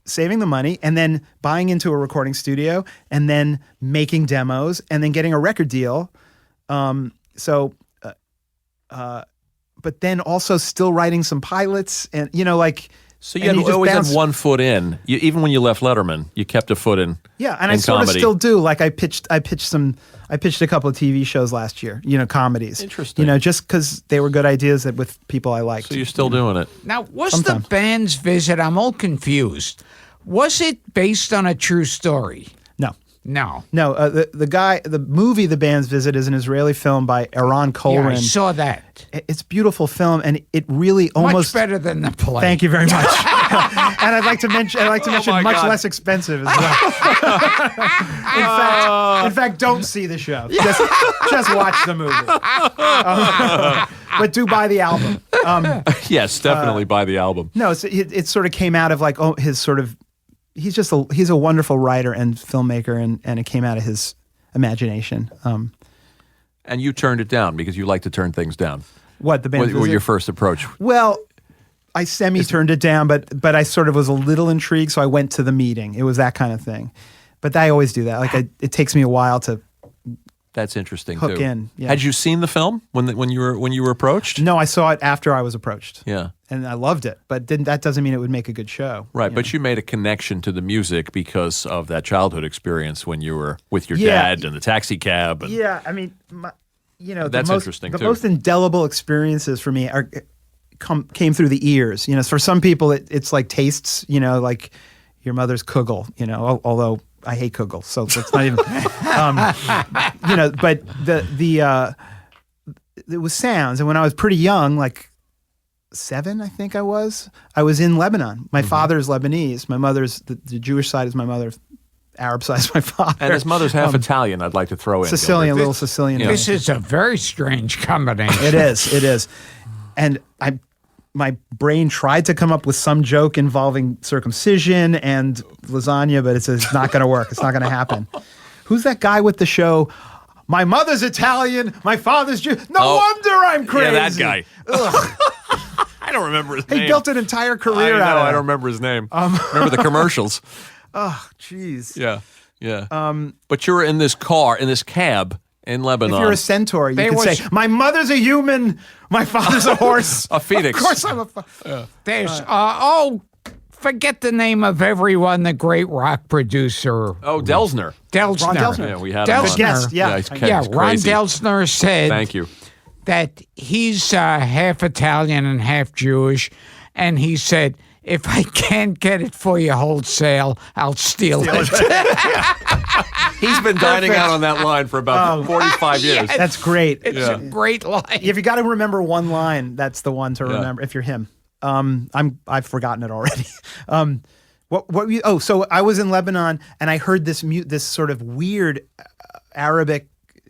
Saving the money and then buying into a recording studio and then making demos and then getting a record deal. But then also still writing some pilots and So you always had one foot in. Even when you left Letterman, you kept a foot in. Yeah, and in I sort of comedy. still do. Like I pitched a couple of TV shows last year. Comedies. Interesting. Just because they were good ideas that with people I liked. So you're still doing it. Now, was Sometimes. the band's visit, I'm all confused. Was it based on a true story? No. No. No, the movie The Band's Visit is an Israeli film by Eran Yeah, Kolrin. I saw that. It's a beautiful film, and it really almost Much better than the play. Thank you very much. And I'd like to mention my much God. less expensive as well. In fact, don't see the show. Just watch the movie. But do buy the album. Yes, definitely buy the album. No, it sort of came out of his sort of. He's a wonderful writer and filmmaker, and it came out of his imagination. And you turned it down because you like to turn things down. What the Band's What were Visit? your first approach? Well, I turned it down, but I sort of was a little intrigued, so I went to the meeting. It was that kind of thing. But I always do that. It takes me a while to That's interesting hook too. in. Yeah. Had you seen the film when you were approached? No, I saw it after I was approached. Yeah. And I loved it, but that doesn't mean it would make a good show. Right, but you made a connection to the music because of that childhood experience when you were with your Yeah. dad and the taxi cab. And Yeah, I mean, That's interesting, the too. most indelible experiences for me came through the ears. For some people, it's like tastes. Like your mother's kugel. Although I hate kugel, so it's not even. But it was sounds, and when I was pretty young, like 7, I think I was in Lebanon. My father's Lebanese. My mother's the Jewish side is my mother. Arab side is my father. And his mother's half Italian, I'd like to throw in. Sicilian, Gilbert. little Sicilian. This is a very strange combination. It is. And my brain tried to come up with some joke involving circumcision and lasagna, but it's not going to work. It's not going to happen. Who's that guy with the show? My mother's Italian, my father's Jew. No wonder I'm crazy. Yeah, that guy. Ugh. I don't remember his name. He built an entire career I know, out of it. I don't remember his name. Remember the commercials. Oh, jeez. Yeah. But you were in this cab in Lebanon. If you're a centaur, you can say, my mother's a human, my father's a horse. A phoenix. Of course I'm a... There's forget the name of everyone. The great rock producer. Oh, Delsner. Delsner. Ron Delsner. Yeah, we had him on. Good guest, yeah. he's Ron crazy. Delsner said Thank you. that he's half Italian and half Jewish, and he said, if I can't get it for you wholesale, I'll steal it. He's been dining out on that line for about 45 years. Yeah. That's great. It's a great line. If you got to remember one line, that's the one to remember. If you're him, I've forgotten it already. So I was in Lebanon and I heard this sort of weird Arabic.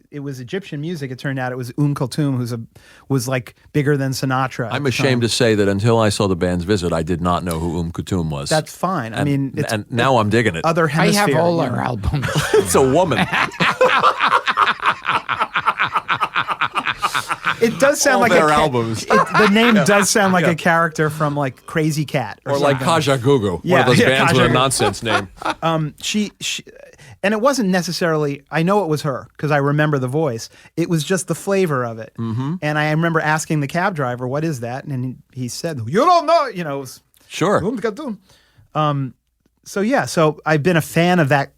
It was Egyptian music. It turned out it was Kulthum, who was like bigger than Sinatra. I'm ashamed to say that until I saw the band's Visit, I did not know who Kulthum was. That's fine. I mean, and now I'm digging it. Other I hemisphere. have all their albums. It's a woman. It does sound All like their a albums. The name does sound like a character from like Crazy Cat Or like something. Kaja Gugu, one Yeah, of those yeah, bands with Kaja a Gugu. nonsense name. She and it wasn't necessarily, I know it was her because I remember the voice. It was just the flavor of it. Mm-hmm. And I remember asking the cab driver, what is that? And he said, you don't know, it was Sure. So I've been a fan of that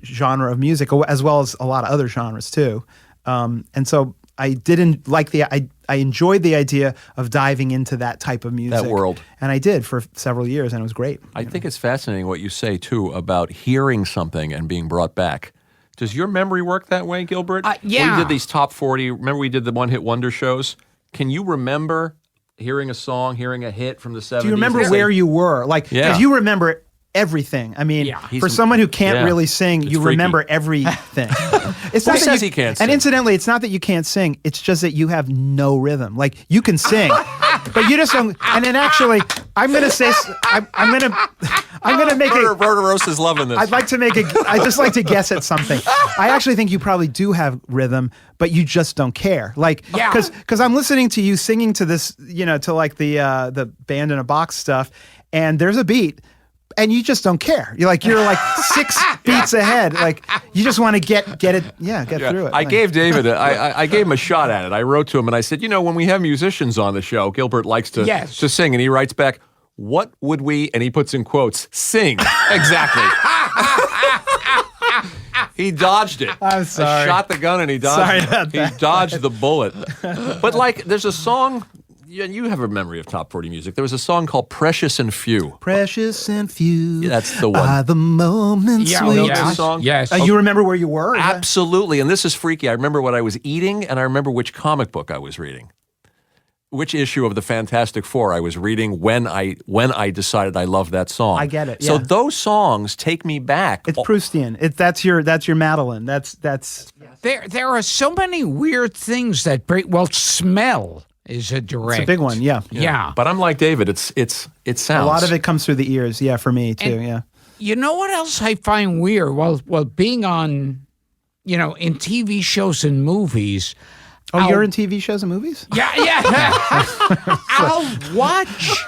genre of music as well as a lot of other genres too. And so I didn't like I enjoyed the idea of diving into that type of music. That world. And I did for several years and it was great. I think it's fascinating what you say, too, about hearing something and being brought back. Does your memory work that way, Gilbert? Yeah. We did these top 40. Remember we did the one-hit wonder shows? Can you remember hearing a song, hearing a hit from the 70s? Do you remember where you were? Like, because you remember everything. I mean, for someone who can't really sing, you freaky. remember everything. It's Who not that says he can't sing? And incidentally, it's not that you can't sing. It's just that you have no rhythm. Like you can sing, but you just don't. And then actually, I'm gonna say, I'm gonna make a. Verderosa's loving this. I'd just like to guess at something. I actually think you probably do have rhythm, but you just don't care. Like, because I'm listening to you singing to this, to like the band in a box stuff, and there's a beat. And you just don't care. You're like 6 beats ahead. Like you just want to get it, get through it. I gave David, I gave him a shot at it. I wrote to him and I said, when we have musicians on the show, Gilbert likes to sing, and he writes back, "What would we?" And he puts in quotes, "sing." Exactly. He dodged it. I'm sorry. I shot the gun and he dodged Sorry it. about that. He dodged the bullet. But like, there's a song. You have a memory of top 40 music. There was a song called Precious and Few. Precious and few. Yeah, that's the one. Are the moments Yeah, we know yeah. this song? Yes. You remember where you were? Is that- Absolutely. And this is freaky. I remember what I was eating, and I remember which comic book I was reading. Which issue of the Fantastic Four I was reading when I decided I loved that song. I get it, So yeah. those songs take me back. It's Proustian. That's your Madeline. That's There are so many weird things that break. Well, smell is a direct. it's a big one. Yeah. Yeah. But I'm like David. It sounds. A lot of it comes through the ears. Yeah, for me too. And- yeah. You know what else I find weird? Well, being on, in TV shows and movies. Oh, you're in TV shows and movies? Yeah. I'll watch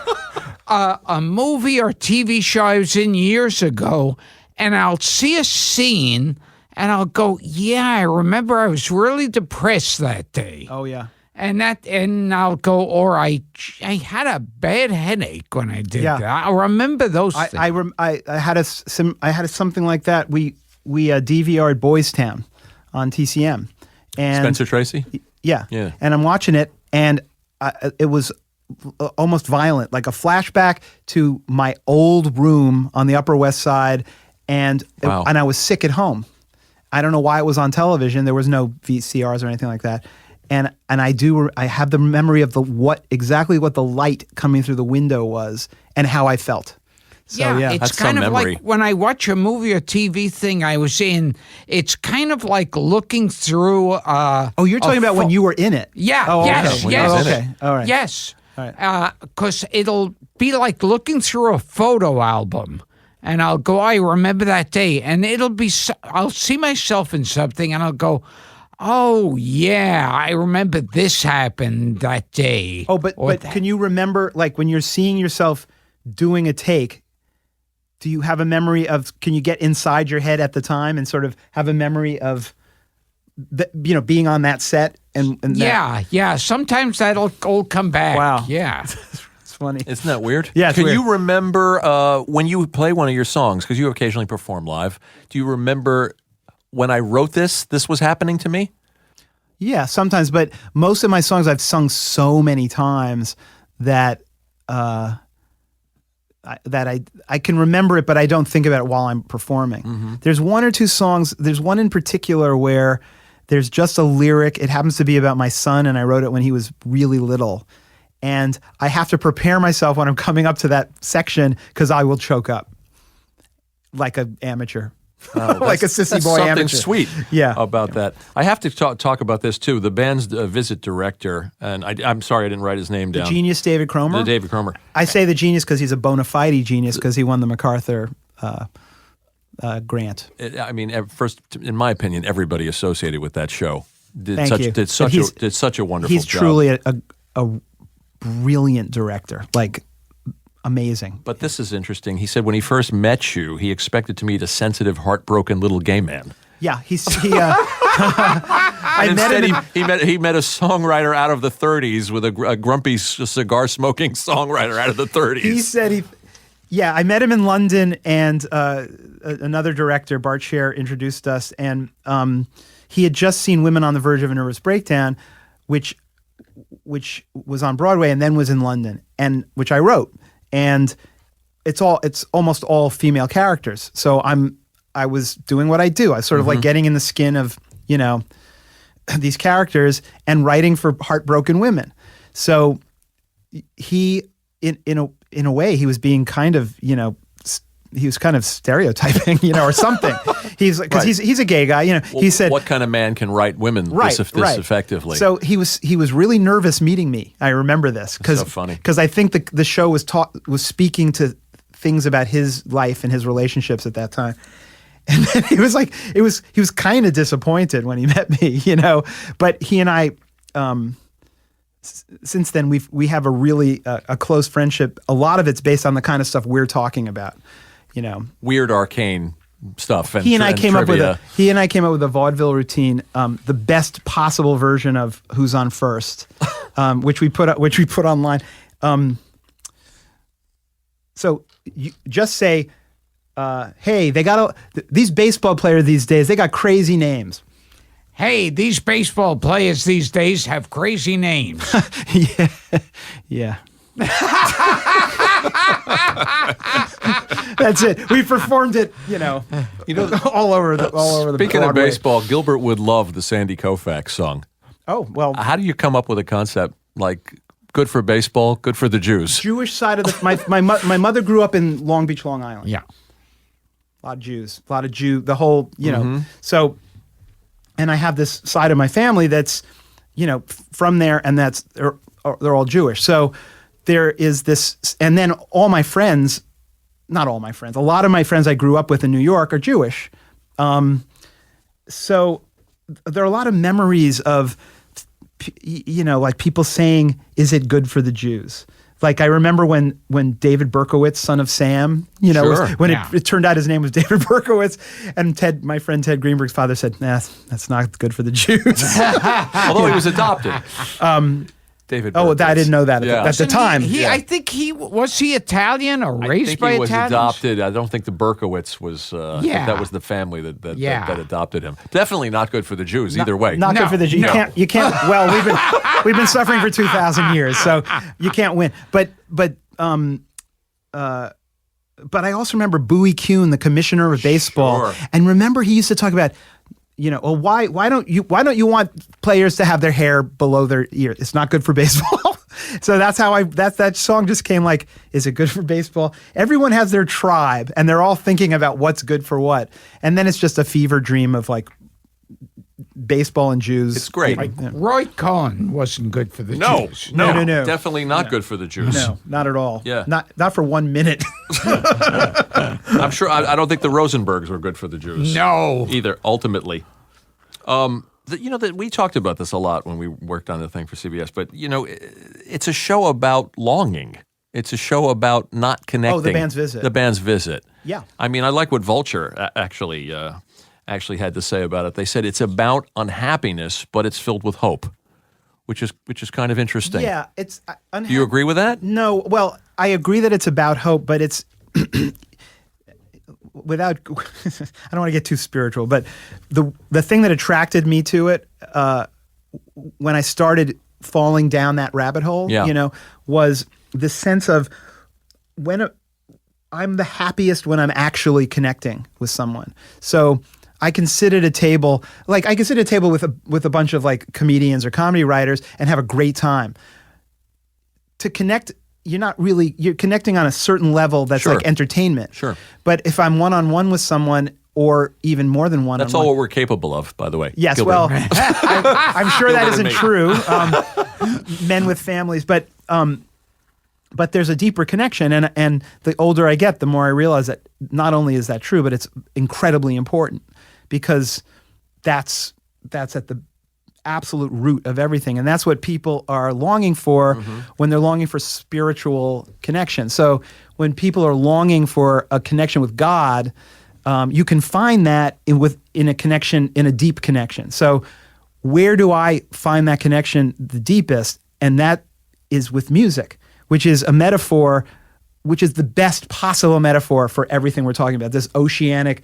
a movie or TV show I was in years ago, and I'll see a scene, and I'll go, yeah, I remember I was really depressed that day. Oh yeah. And I'll go, or I had a bad headache when I did Yeah. that. I'll remember those things. I had something like that. We DVR'd Boys Town on TCM, and Spencer Tracy? yeah, Yeah. and I'm watching it, and it was almost violent, like a flashback to my old room on the Upper West Side, and Wow. and I was sick at home. I don't know why it was on television. There was no VCRs or anything like that. And I have the memory of exactly what the light coming through the window was and how I felt. So, yeah. It's That's kind some of memory. like when I watch a movie or TV thing I was in, it's kind of like looking through Oh, you're talking about when you were in it. Yeah, Oh, yes, okay. When you yes. was in Okay. All right. Yes. All right. Because it'll be like looking through a photo album. And I'll go, I remember that day. And I'll see myself in something and I'll go, oh, yeah, I remember this happened that day. Oh, but can you remember, like, when you're seeing yourself doing a take, do you have a memory of, can you get inside your head at the time and sort of have a memory of, being on that set? And that? Yeah. Sometimes that'll all come back. Wow. Yeah. It's funny. Isn't that weird? Yeah, it's Can weird. you remember when you play one of your songs, because you occasionally perform live, do you remember when I wrote this was happening to me? Yeah, sometimes, but most of my songs I've sung so many times that I can remember it, but I don't think about it while I'm performing. There's one or two songs. There's one in particular where there's just a lyric. It happens to be about my son, and I wrote it when he was really little. And I have to prepare myself when I'm coming up to that section because I will choke up like an amateur. Like a sissy That's boy something amateur. sweet Yeah. about that. I have to talk about this too. The band's visit director, and I'm sorry I didn't write his name down. Genius David Cromer. The David Cromer. I say the genius because he's a bona fide genius because he won the MacArthur grant. I mean, first, in my opinion, everybody associated with that show did Thank you. did such a wonderful He's job. truly a brilliant director, like amazing. But this is interesting. He said when he first met you, he expected to meet a sensitive, heartbroken little gay man. Yeah, I And met instead, him. he met a songwriter out of the 30s with a grumpy cigar smoking songwriter out of the 30s. He said I met him in London, and another director, Bart Scher, introduced us, and he had just seen Women on the Verge of a Nervous Breakdown, which was on Broadway and then was in London, and which I wrote. And it's almost all female characters. So I was doing what I do. I was sort of like getting in the skin of, these characters and writing for heartbroken women. So he, in a way, he was being kind of, he was kind of stereotyping, or something. He's because Right. he's a gay guy, Well, he said, what kind of man can write women this effectively? So he was really nervous meeting me. I remember this because so funny. because I think the show was speaking to things about his life and his relationships at that time. And then he was kind of disappointed when he met me, But he and I, since then we have a really a close friendship. A lot of it's based on the kind of stuff we're talking about, Weird, arcane stuff. And he and I came up with trivia. a vaudeville routine, the best possible version of Who's on First, which we put online. So you just say, hey, these baseball players these days, they got crazy names. Hey, these baseball players these days have crazy names. Yeah. That's it. We performed it, all over the Speaking of Broadway. baseball, Gilbert would love the Sandy Koufax song. Oh, well, How do you come up with a concept like good for baseball, good for the Jews? Jewish side of my mother grew up in Long Beach, Long Island. Yeah. A lot of Jews, the whole, so, and I have this side of my family that's, from there, and they're all Jewish. So there is this, and then all my friends, not all my friends, a lot of my friends I grew up with in New York are Jewish. So there are a lot of memories of, like people saying, is it good for the Jews? Like I remember when David Berkowitz, son of Sam, Sure. when Yeah. it turned out his name was David Berkowitz, and my friend Ted Greenberg's father said, "Nah, that's not good for the Jews." Although he was adopted. David. Oh, Berkowitz. I didn't know that at the time. I think was he Italian or I raised think by he was Italians? adopted. I don't think the Berkowitz was. I think Yeah. that was the family that Yeah. adopted him. Definitely not good for the Jews either way. Not No, good for the Jews. no. You can't. Well, we've been suffering for 2,000 years, so you can't win. But I also remember Bowie Kuhn, the commissioner of baseball, Sure. and remember he used to talk about, well, why don't you want players to have their hair below their ear? It's not good for baseball. So that's how that song just came like, is it good for baseball? Everyone has their tribe, and they're all thinking about what's good for what, and then it's just a fever dream of like baseball and Jews. It's great. Roy Cohn wasn't good for the Jews. No. Definitely not good for the Jews. No, not at all. Yeah. Not for 1 minute. I'm sure. I don't think the Rosenbergs were good for the Jews. No. Either. Ultimately, that we talked about this a lot when we worked on the thing for CBS. But it's a show about longing. It's a show about not connecting. Oh, the band's visit. The band's visit. Yeah. I mean, I like what Vulture actually had to say about it. They said it's about unhappiness, but it's filled with hope, which is kind of interesting. Yeah, it's. Do you agree with that? No, well, I agree that it's about hope, but it's without. I don't want to get too spiritual, but the thing that attracted me to it when I started falling down that rabbit hole, was the sense of when I'm the happiest when I'm actually connecting with someone. So I can sit at a table, with a bunch of like comedians or comedy writers and have a great time. To connect, you're connecting on a certain level that's Sure. like entertainment. Sure. But if I'm one-on-one with someone, or even more than one-on-one. That's all what we're capable of, by the way. Yes, Gilbert. well, I'm sure that Gilbert and isn't me. true. Men with families, but there's a deeper connection, and the older I get, the more I realize that not only is that true, but it's incredibly important, because that's at the absolute root of everything, and that's what people are longing for when they're longing for spiritual connection. So when people are longing for a connection with God, you can find that in a connection, in a deep connection. So where do I find that connection the deepest? And that is with music, which is a metaphor, which is the best possible metaphor for everything we're talking about. This oceanic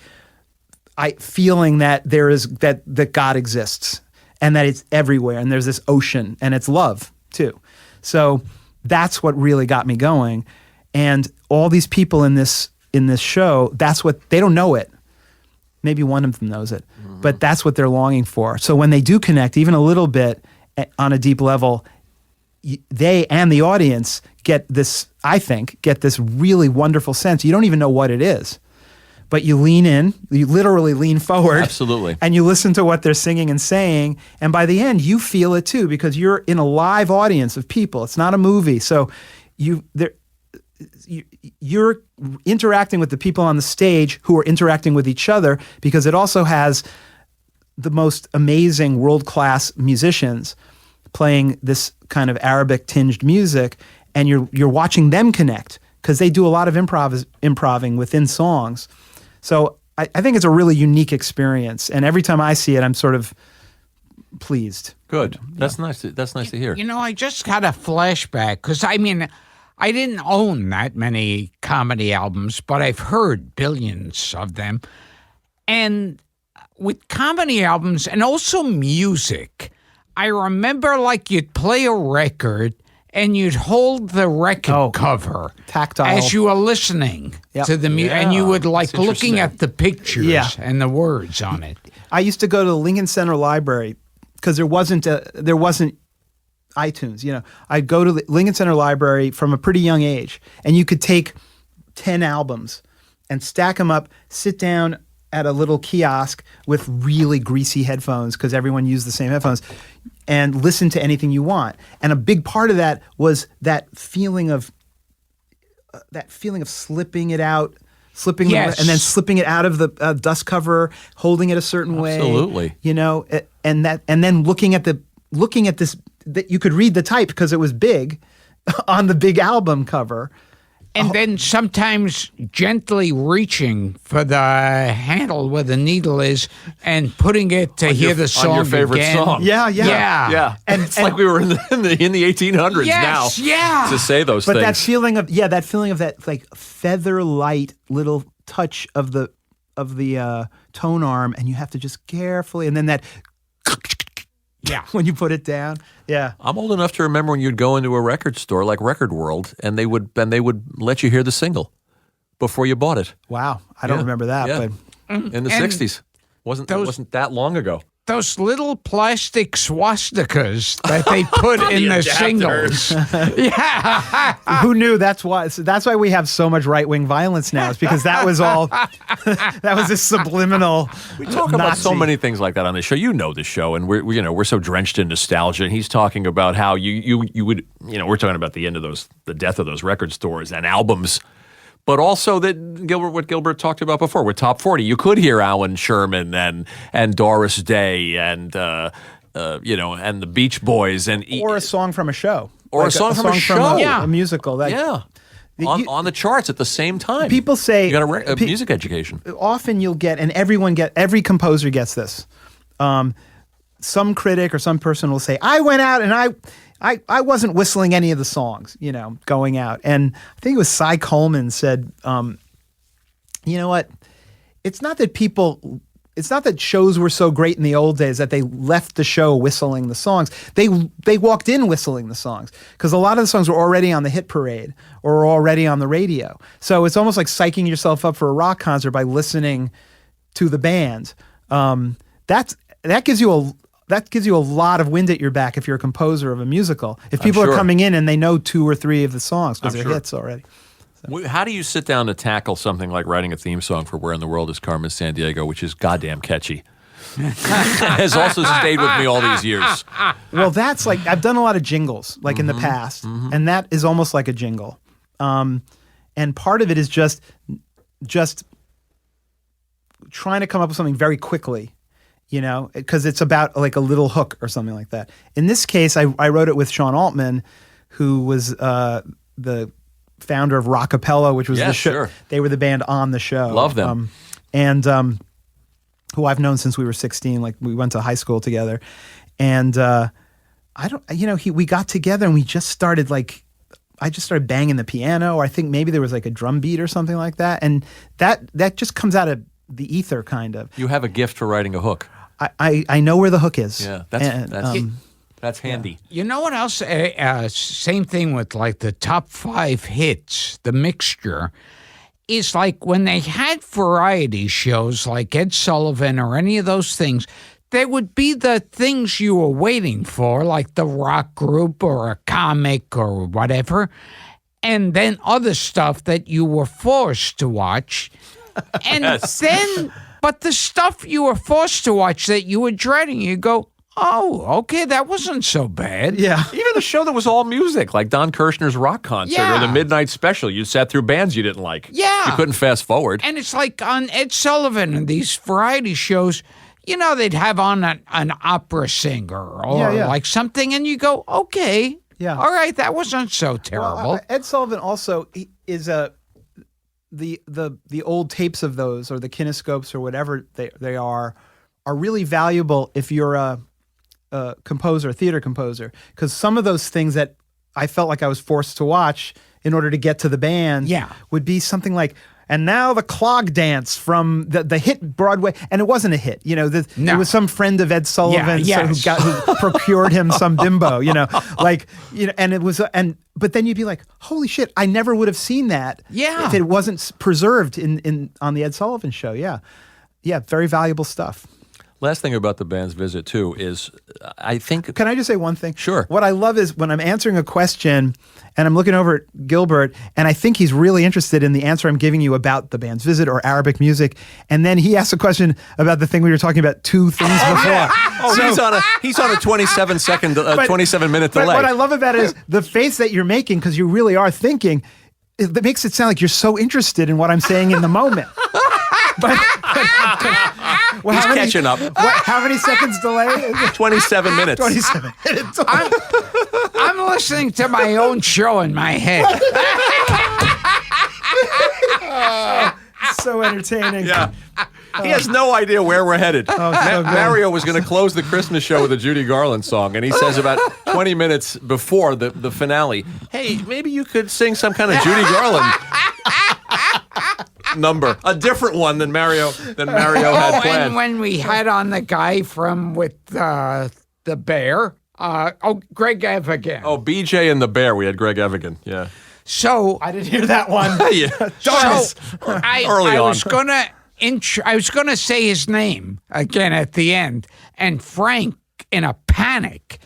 feeling that that God exists and that it's everywhere, and there's this ocean, and it's love too. So that's what really got me going. And all these people in this show, that's what they don't know it. Maybe one of them knows it, but that's what they're longing for. So when they do connect, even a little bit on a deep level, they and the audience get this really wonderful sense. You don't even know what it is, but you lean in, you literally lean forward. Absolutely. And you listen to what they're singing and saying. And by the end, you feel it too, because you're in a live audience of people. It's not a movie. So you're interacting with the people on the stage who are interacting with each other, because it also has the most amazing world-class musicians playing this kind of Arabic-tinged music, and you're watching them connect, because they do a lot of improving within songs. So I think it's a really unique experience, and every time I see it, I'm sort of pleased. Good. That's nice. That's nice to hear. I just got a flashback, because I didn't own that many comedy albums, but I've heard billions of them. And with comedy albums and also music, I remember you'd play a record and you'd hold the record cover Tactile. as you were listening to the music, and you would that's looking interesting. at the pictures and the words on it. I used to go to the Lincoln Center Library because there wasn't iTunes. I'd go to the Lincoln Center Library from a pretty young age, and you could take 10 albums and stack them up, sit down at a little kiosk with really greasy headphones, because everyone used the same headphones, and listen to anything you want. And a big part of that was that feeling of slipping it out, Yes. and then slipping it out of the dust cover, holding it a certain way. Absolutely. And then looking at this, that you could read the type because it was big. on the big album cover. And then sometimes gently reaching for the handle where the needle is and putting it to hear the song on your favorite again. song. Yeah. And it's like we were in the 1800s Yes, now yeah. to say those But things. that feeling of that like feather light little touch of the tone arm, and you have to just carefully, and then that when you put it down. Yeah. I'm old enough to remember when you'd go into a record store like Record World, and they would let you hear the single before you bought it. Wow. I don't remember that, but In the 60s. Wasn't that long ago. Those little plastic swastikas that they put in the singles. Yeah. who knew? That's why we have so much right-wing violence now. It's because that was all that was a subliminal. We talk about so many things like that on this show. You know the show, and we're so drenched in nostalgia. And he's talking about how you would, we're talking about the death of those record stores and albums. But also what Gilbert talked about before with Top 40, you could hear Alan Sherman and Doris Day and and the Beach Boys or a song from a show, or a song from a show, a musical, on the charts at the same time. People say you got a music education. Often you'll get, and every composer gets this. Some critic or some person will say, "I went out and I wasn't whistling any of the songs, going out." And I think it was Cy Coleman said, you know what? It's not that shows were so great in the old days that they left the show whistling the songs. They walked in whistling the songs because a lot of the songs were already on the hit parade or were already on the radio. So it's almost like psyching yourself up for a rock concert by listening to the band. That gives you a lot of wind at your back if you're a composer of a musical. If people are coming in and they know 2 or 3 of the songs because they're hits already. So. How do you sit down to tackle something like writing a theme song for Where in the World is Carmen Sandiego, which is goddamn catchy? Has also stayed with me all these years. Well, that's like, I've done a lot of jingles in the past, and that is almost like a jingle. And part of it is just trying to come up with something very quickly. Because it's about like a little hook or something like that. In this case, I wrote it with Sean Altman, who was the founder of Rockapella, which was the show. Sure. They were the band on the show. Love them. And who I've known since we were 16. Like we went to high school together. And we got together and we just started I just started banging the piano, or I think maybe there was like a drum beat or something like that. And that just comes out of the ether, kind of. You have a gift for writing a hook. I know where the hook is. Yeah, that's handy. You know what else? Same thing with like the top 5 hits, the mixture, is like when they had variety shows like Ed Sullivan or any of those things, there would be the things you were waiting for, like the rock group or a comic or whatever, and then other stuff that you were forced to watch. And then, but the stuff you were forced to watch that you were dreading, you go, oh, okay, that wasn't so bad. Yeah. Even a show that was all music, like Don Kirshner's rock concert or the Midnight Special, you sat through bands you didn't like. Yeah. You couldn't fast forward. And it's like on Ed Sullivan and these variety shows, they'd have on an opera singer or like something, and you go, okay, all right, that wasn't so terrible. Well, Ed Sullivan also is the old tapes of those, or the kinescopes or whatever they are really valuable if you're a composer, a theater composer, because some of those things that I felt like I was forced to watch in order to get to the band would be something like, and now the clog dance from the hit Broadway, and it wasn't a hit. It was some friend of Ed Sullivan who procured him some bimbo. And it was but then you'd be like, holy shit, I never would have seen that if it wasn't preserved on the Ed Sullivan show. Yeah, very valuable stuff. Last thing about the band's visit, too, is I think... Can I just say one thing? Sure. What I love is when I'm answering a question and I'm looking over at Gilbert, and I think he's really interested in the answer I'm giving you about the band's visit or Arabic music, and then he asks a question about the thing we were talking about 2 things before. He's on a 27-minute delay. But what I love about it is the face that you're making, because you really are thinking, it makes it sound like you're so interested in what I'm saying in the moment. Well, He's how many- catching up. How many seconds delay? Is it? 27 minutes. 27 minutes. I'm listening to my own show in my head. So entertaining. Yeah. He has no idea where we're headed. so good. Mario was going to close the Christmas show with a Judy Garland song, and he says about 20 minutes before the finale, hey, maybe you could sing some kind of Judy Garland number, a different one than Mario had planned. And when we had on the guy from with the bear, Greg Evigan. Oh, BJ and the Bear. We had Greg Evigan. Yeah. So I didn't hear that one. Yeah. I was gonna say his name again at the end, and Frank, in a panic,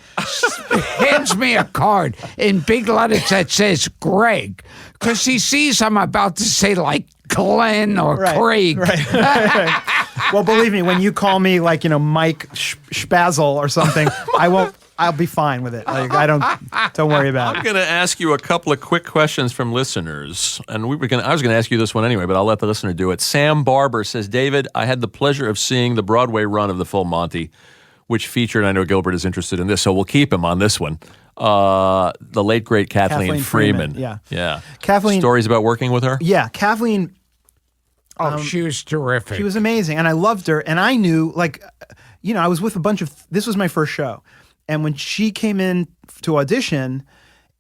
hands me a card in big letters that says Greg, because he sees I'm about to say like Glenn or Craig. Right. Well, believe me, when you call me like Mike Spazzle or something, I won't. I'll be fine with it. Like don't worry about I'm it. going to ask you a couple of quick questions from listeners, and I was going to ask you this one anyway, but I'll let the listener do it. Sam Barber says, David, I had the pleasure of seeing the Broadway run of the Full Monty, which featured, I know Gilbert is interested in this, so we'll keep him on this one. The late great Kathleen Freeman. Yeah. Kathleen. Stories about working with her? Yeah, Kathleen. she was terrific. She was amazing, and I loved her. And I knew, I was with a bunch of. This was my first show, and when she came in to audition,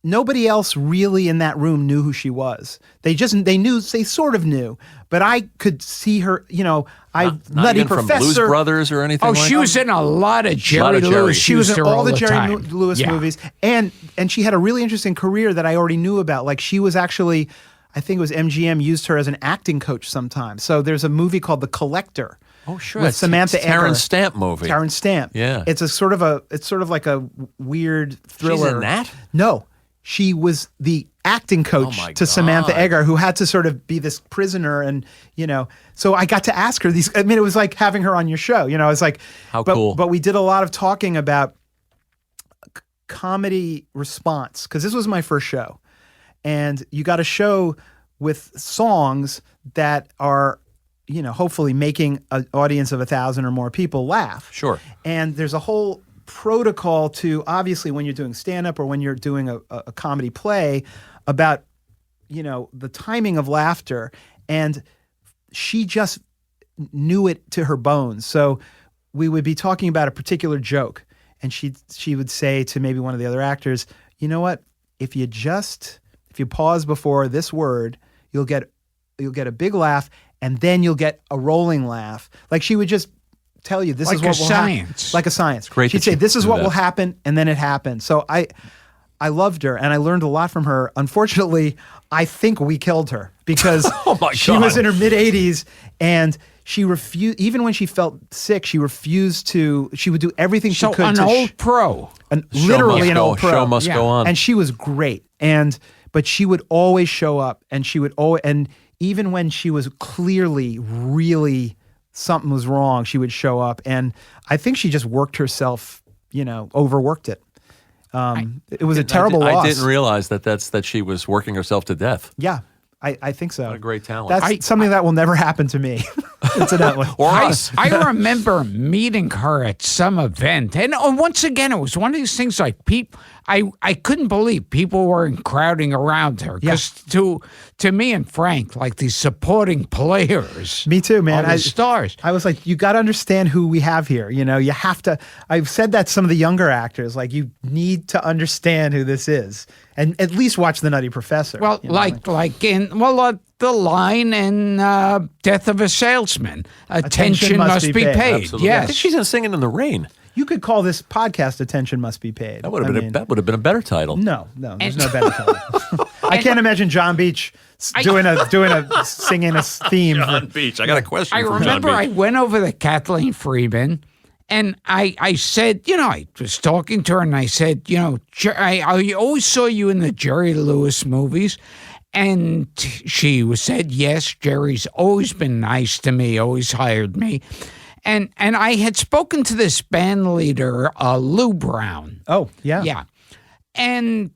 nobody else really in that room knew who she was. They sort of knew, but I could see her. Not Nutty even Professor, from Blues Brothers or anything. like she was in a lot of Jerry Lewis. She was in all the Jerry time. Lewis movies, and she had a really interesting career that I already knew about. Like she was actually, I think it was MGM used her as an acting coach sometimes. So there's a movie called The Collector. Oh, sure. With Samantha Eggar. Terrence Stamp movie. Terrence Stamp. Yeah. It's sort of like a weird thriller. She's in that? No. She was the acting coach to Samantha Eggar, who had to sort of be this prisoner, and so I got to ask her these. I mean, it was like having her on your show. It's like How cool. But we did a lot of talking about comedy response, because this was my first show, and you got a show with songs that are hopefully making an audience of 1,000 or more people laugh. Sure. And there's a whole protocol to, obviously, when you're doing stand-up or when you're doing a comedy play, about the timing of laughter. And she just knew it to her bones. So we would be talking about a particular joke, and she would say to maybe one of the other actors, you know what, if you pause before this word, you'll get a big laugh, and then you'll get a rolling laugh. Like she would just tell you, this is what will happen. Like a science. Great. She'd say, this is what will happen, and then it happened. So I loved her, and I learned a lot from her. Unfortunately, I think we killed her because she was in her mid-80s, and she refused, even when she felt sick, she would do everything she could. An old pro. Literally an old pro. Show must go on. And she was great. But she would always show up, and and even when she was clearly really something was wrong, she would show up. And I think she just worked herself, overworked it. It was a terrible loss. I didn't realize that she was working herself to death. Yeah, I think so. What a great talent. That's something that will never happen to me, incidentally. Or us. I remember meeting her at some event. And once again, it was one of these things like I couldn't believe people were crowding around her. Because to me and Frank, like these supporting players. Me too, man. The stars. I was like, you got to understand who we have here. You have to. I've said that to some of the younger actors, like, you need to understand who this is, and at least watch The Nutty Professor. Well, the line in Death of a Salesman, attention must be paid. Absolutely. Yes. I think she's in Singing in the Rain. You could call this podcast "Attention Must Be Paid." That would have been a better title. No, there's no better title. I can't imagine John Beach doing a singing a theme. John Beach. I got a question. I for remember John Beach. I went over to Kathleen Freeman, and I said, I was talking to her, and I said, I always saw you in the Jerry Lewis movies. And she said, yes, Jerry's always been nice to me, always hired me. And I had spoken to this band leader, Lou Brown. Oh, yeah. Yeah. And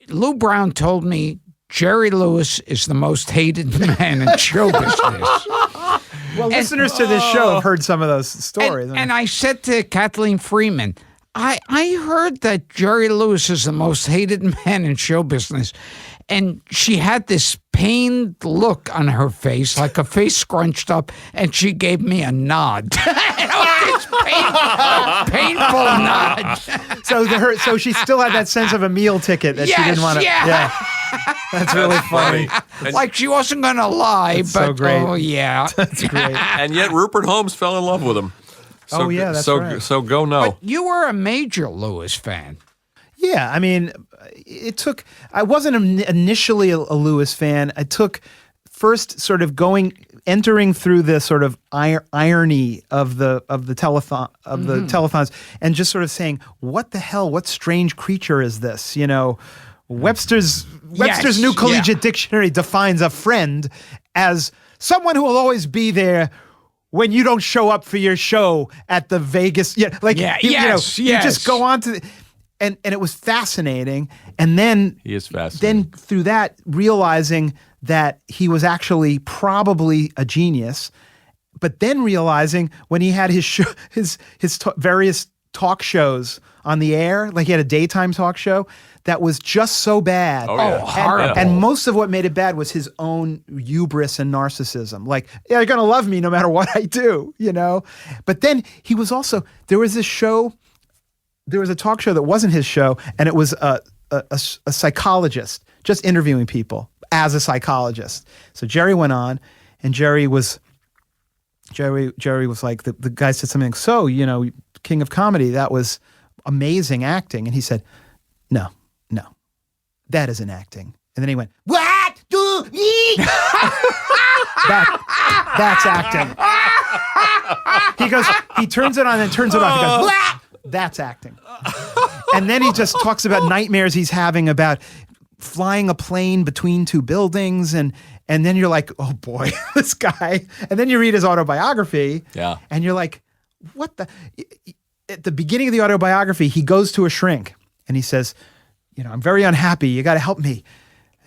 Lou Brown told me Jerry Lewis is the most hated man in show business. Well, listeners to this show have heard some of those stories. And I said to Kathleen Freeman, I heard that Jerry Lewis is the most hated man in show business. And she had this pained look on her face, like a face scrunched up, and she gave me a nod. This painful nod. So she still had that sense of a meal ticket that she didn't want to. Yeah. That's really funny. Like she wasn't going to lie, That's but so great. oh yeah. That's great. And yet Rupert Holmes fell in love with him. So, Oh, yeah, that's so, right. So go no. But you were a major Lewis fan. Yeah, I mean, I wasn't initially a Lewis fan. I took first sort of entering through the sort of irony of the telethon, of the telethons, and just sort of saying, what the hell, what strange creature is this? You know, Webster's New Collegiate Dictionary defines a friend as someone who will always be there when you don't show up for your show at the Vegas. You just go on to. And it was fascinating. And then he is fascinating. Then through that, realizing that he was actually probably a genius, but then realizing when he had his various talk shows on the air, like he had a daytime talk show that was just so bad. Oh, yeah. Horrible. And most of what made it bad was his own hubris and narcissism. Like, yeah, you're going to love me no matter what I do, you know? But then he was also, there was a talk show that wasn't his show, and it was a psychologist just interviewing people as a psychologist. So Jerry went on, and Jerry was like, the guy said something like, so, you know, King of Comedy, that was amazing acting. And he said, no, that isn't acting. And then he went, what do you That's acting. He goes, he turns it on and turns it off. He goes, what? That's acting. And then he just talks about nightmares he's having about flying a plane between two buildings, and then you're like, oh boy, this guy. And then you read his autobiography, and you're like, what the? At the beginning of the autobiography, he goes to a shrink and he says, you know, I'm very unhappy. You got to help me.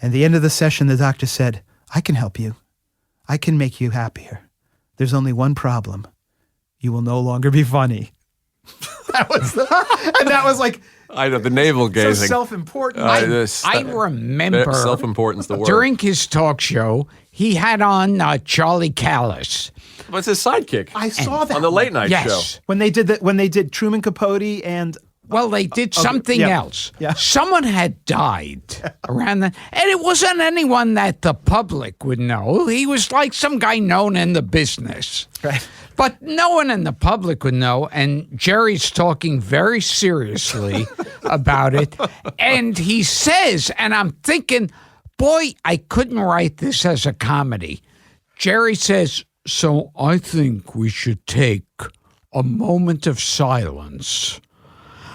And at the end of the session, the doctor said, I can help you. I can make you happier. There's only one problem. You will no longer be funny. That was like, I know, the navel gazing. so self-important. I remember self-importance the word. during his talk show, he had on Charlie Callis. What's his sidekick? I saw that on the late night show. when they did Truman Capote and Well, they did something else. Yeah. Someone had died around that, and it wasn't anyone that the public would know. He was like some guy known in the business. Right. But no one in the public would know, and Jerry's talking very seriously about it. And he says, and I'm thinking, boy, I couldn't write this as a comedy. Jerry says, so I think we should take a moment of silence.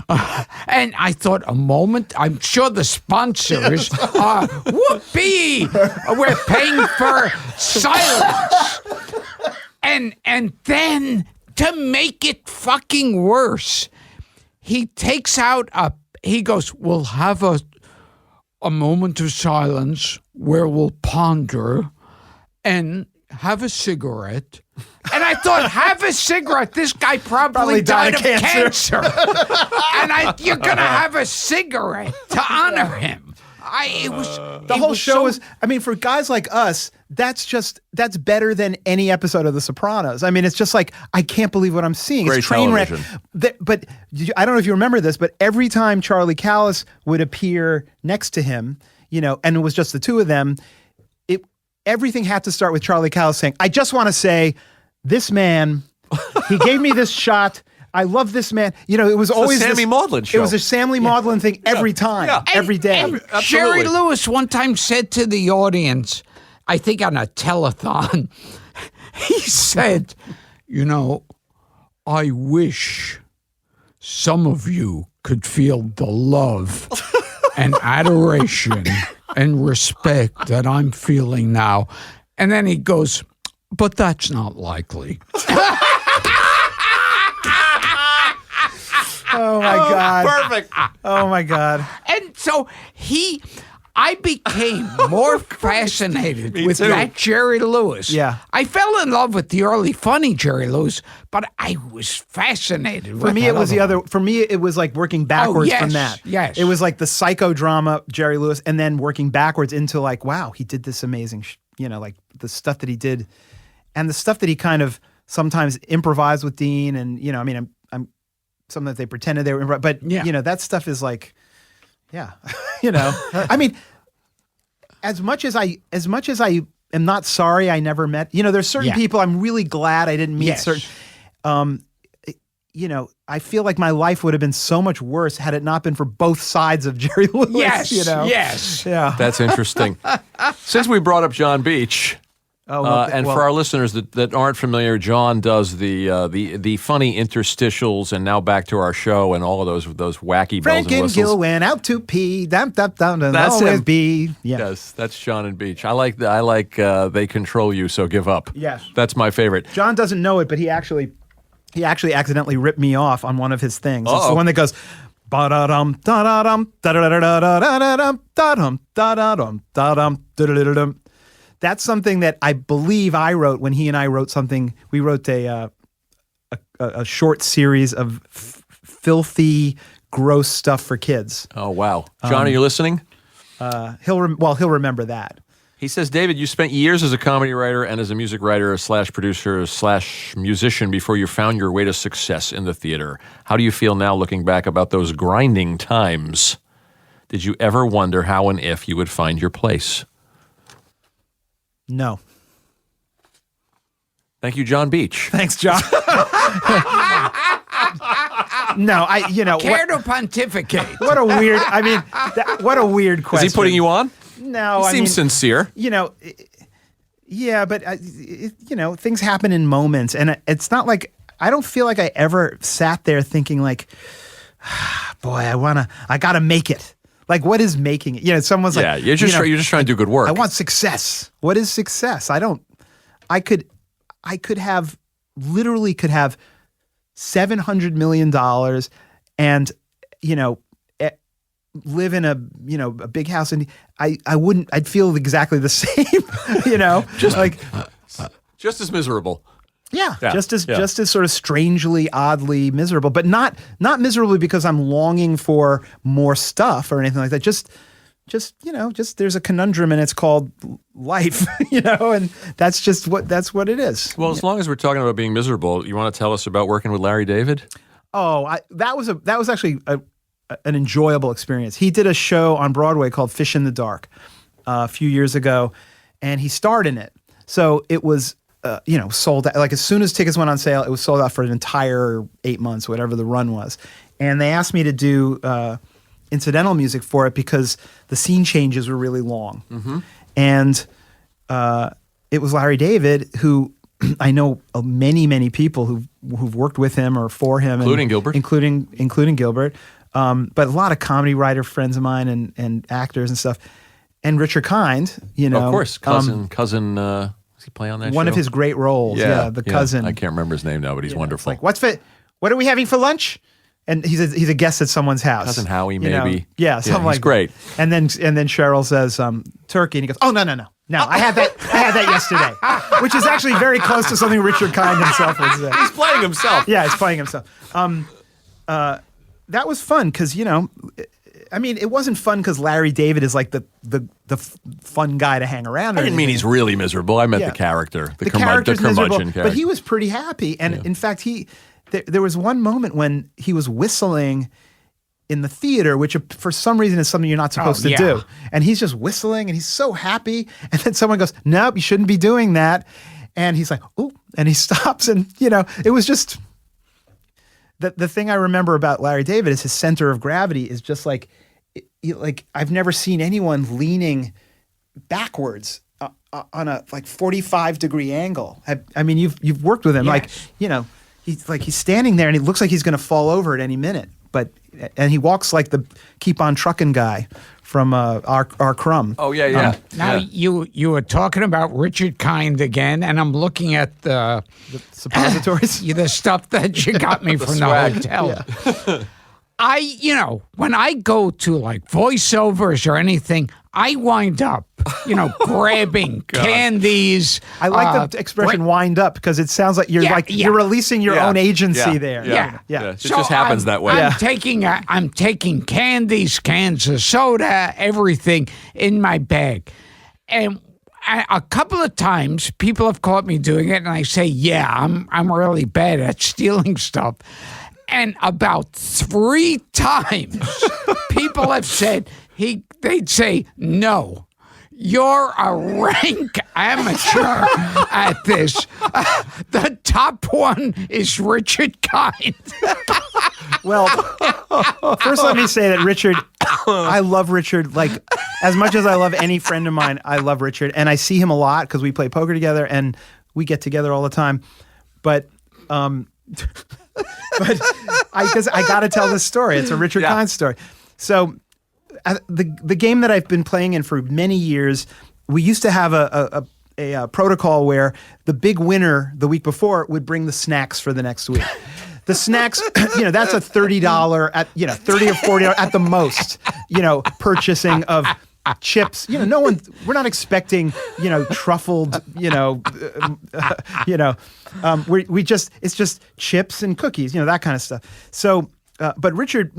And I thought, a moment? I'm sure the sponsors are, whoopee, we're paying for silence. And then, to make it fucking worse, he takes out he goes, we'll have a moment of silence where we'll ponder and have a cigarette. And I thought, have a cigarette. This guy probably died of cancer. And you're going to have a cigarette to honor him. The whole show is, I mean, for guys like us, that's better than any episode of The Sopranos. I mean, it's just like, I can't believe what I'm seeing. Great it's train wreck. television. But I don't know if you remember this, but every time Charlie Callis would appear next to him, you know, and it was just the two of them, everything had to start with Charlie Callis saying, I just want to say, this man, he gave me this shot. I love this man. You know, it was always a Sammy Maudlin show. It was a Sammy Maudlin thing every time, every day. And Jerry Lewis one time said to the audience, I think on a telethon, he said, you know, I wish some of you could feel the love and adoration and respect that I'm feeling now. And then he goes, but that's not likely. Oh my God. Perfect. Oh my God. And so I became more fascinated with too. that Jerry Lewis. Yeah. I fell in love with the early funny Jerry Lewis, but I was fascinated with For me, that it was the other other. For me, it was like working backwards yes, from that. yes. It was like the psychodrama Jerry Lewis, and then working backwards into like, wow, he did this amazing, like the stuff that he did, and the stuff that he kind of sometimes improvised with Dean, and I'm something that they pretended they were, but Yeah. that stuff is like, yeah, I mean, as much as I am not sorry I never met, there's certain Yeah. people I'm really glad I didn't meet. Yes. Certain. I feel like my life would have been so much worse had it not been for both sides of Jerry Lewis. Yes, yes. Yeah. That's interesting. Since we brought up John Beach, and for our listeners that aren't familiar, John does the funny interstitials, and now back to our show and all of those wacky bells Frank and and whistles. Gil went out to pee. Dum, dum, dum, dum, That's always him. be. Yeah. Yes, that's John and Beach. I like they control you, so give up. Yes. That's my favorite. John doesn't know it, but he actually accidentally ripped me off on one of his things. It's the Uh-oh. one that goes ba-da-dum, da-da-dum, da-da-da-da-da-da-da-dum, da-dum, da-da-dum, da-dum, da-da-da-dum. That's something that I believe I wrote when he and I wrote something. We wrote a short series of filthy, gross stuff for kids. Oh wow, John, are you listening? He'll remember that. He says, David, you spent years as a comedy writer and as a music writer / producer / musician before you found your way to success in the theater. How do you feel now looking back about those grinding times? Did you ever wonder how and if you would find your place? No. Thank you, John Beach. Thanks, John. No, Care to pontificate? what a weird. I mean, what a weird Is question. he putting you on? No, He seems sincere. Yeah, but things happen in moments, and it's not like I don't feel like I ever sat there thinking like, boy, I gotta make it. Like, what is making it? Someone's Yeah, like, you're just trying to do good work. I want success. What is success? I could have $700 million and, live in a big house, and I'd feel exactly the same, Just as miserable. Yeah, Yeah, just as yeah. sort of strangely, oddly miserable, but not miserably because I'm longing for more stuff or anything like that. Just there's a conundrum, and it's called life, and that's what it is. Well, as long as we're talking about being miserable, you want to tell us about working with Larry David? Oh, that was actually an enjoyable experience. He did a show on Broadway called Fish in the Dark a few years ago, and he starred in it. So it was sold out. Like, as soon as tickets went on sale, it was sold out for an entire 8 months, whatever the run was. And they asked me to do incidental music for it because the scene changes were really long. Mm-hmm. And it was Larry David, who I know many, many people who've worked with him or for him, Including Gilbert. including Gilbert. But a lot of comedy writer friends of mine and actors and stuff. And Richard Kind, Of course, cousin. Does he play on that show? one of his great roles. Yeah, the cousin. I can't remember his name now, but he's wonderful. Like, what are we having for lunch? And he's a guest at someone's house. Cousin Howie, You know? maybe. Yeah, something he's like great. that. And then Cheryl says turkey, and he goes, oh no, I had that yesterday, which is actually very close to something Richard Kind himself would say. He's playing himself. Yeah, he's playing himself. That was fun because it wasn't fun because Larry David is like the fun guy to hang around. I didn't mean he's really miserable. I meant Yeah. the character, the character's curmudgeon miserable, character. but he was pretty happy. And in fact, there was one moment when he was whistling in the theater, which for some reason is something you're not supposed to do. And he's just whistling, and he's so happy. And then someone goes, "Nope, you shouldn't be doing that." And he's like, "Oh," and he stops. And it was just the thing I remember about Larry David is his center of gravity is just like I've never seen anyone leaning backwards on a 45-degree angle. I mean, you've worked with him, Yes. he's standing there and it looks like he's going to fall over at any minute. And he walks like the Keep On Truckin' guy from our Crumb. Oh yeah. Now you were talking about Richard Kind again, and I'm looking at the Suppositories. the stuff that you got me from the swag. hotel. when I go to like voiceovers or anything, I wind up, grabbing candies. I like the expression "wind up" because it sounds like you're releasing your own agency there. Yeah. It just happens that way. I'm taking candies, cans of soda, everything in my bag, and a couple of times people have caught me doing it, and I say, "Yeah, I'm really bad at stealing stuff." And about 3 times, people have said they'd say, "No, you're a rank amateur at this." The top one is Richard Kind. Well, first let me say that Richard, I love Richard. Like, as much as I love any friend of mine, I love Richard. And I see him a lot because we play poker together and we get together all the time. But I got to tell this story. It's a Richard Kind story. So the game that I've been playing in for many years, we used to have a protocol where the big winner the week before would bring the snacks for the next week. The snacks, that's a $30 at, $30 or $40 at the most, purchasing of chips. We're not expecting, truffled, it's just chips and cookies, that kind of stuff. So, but Richard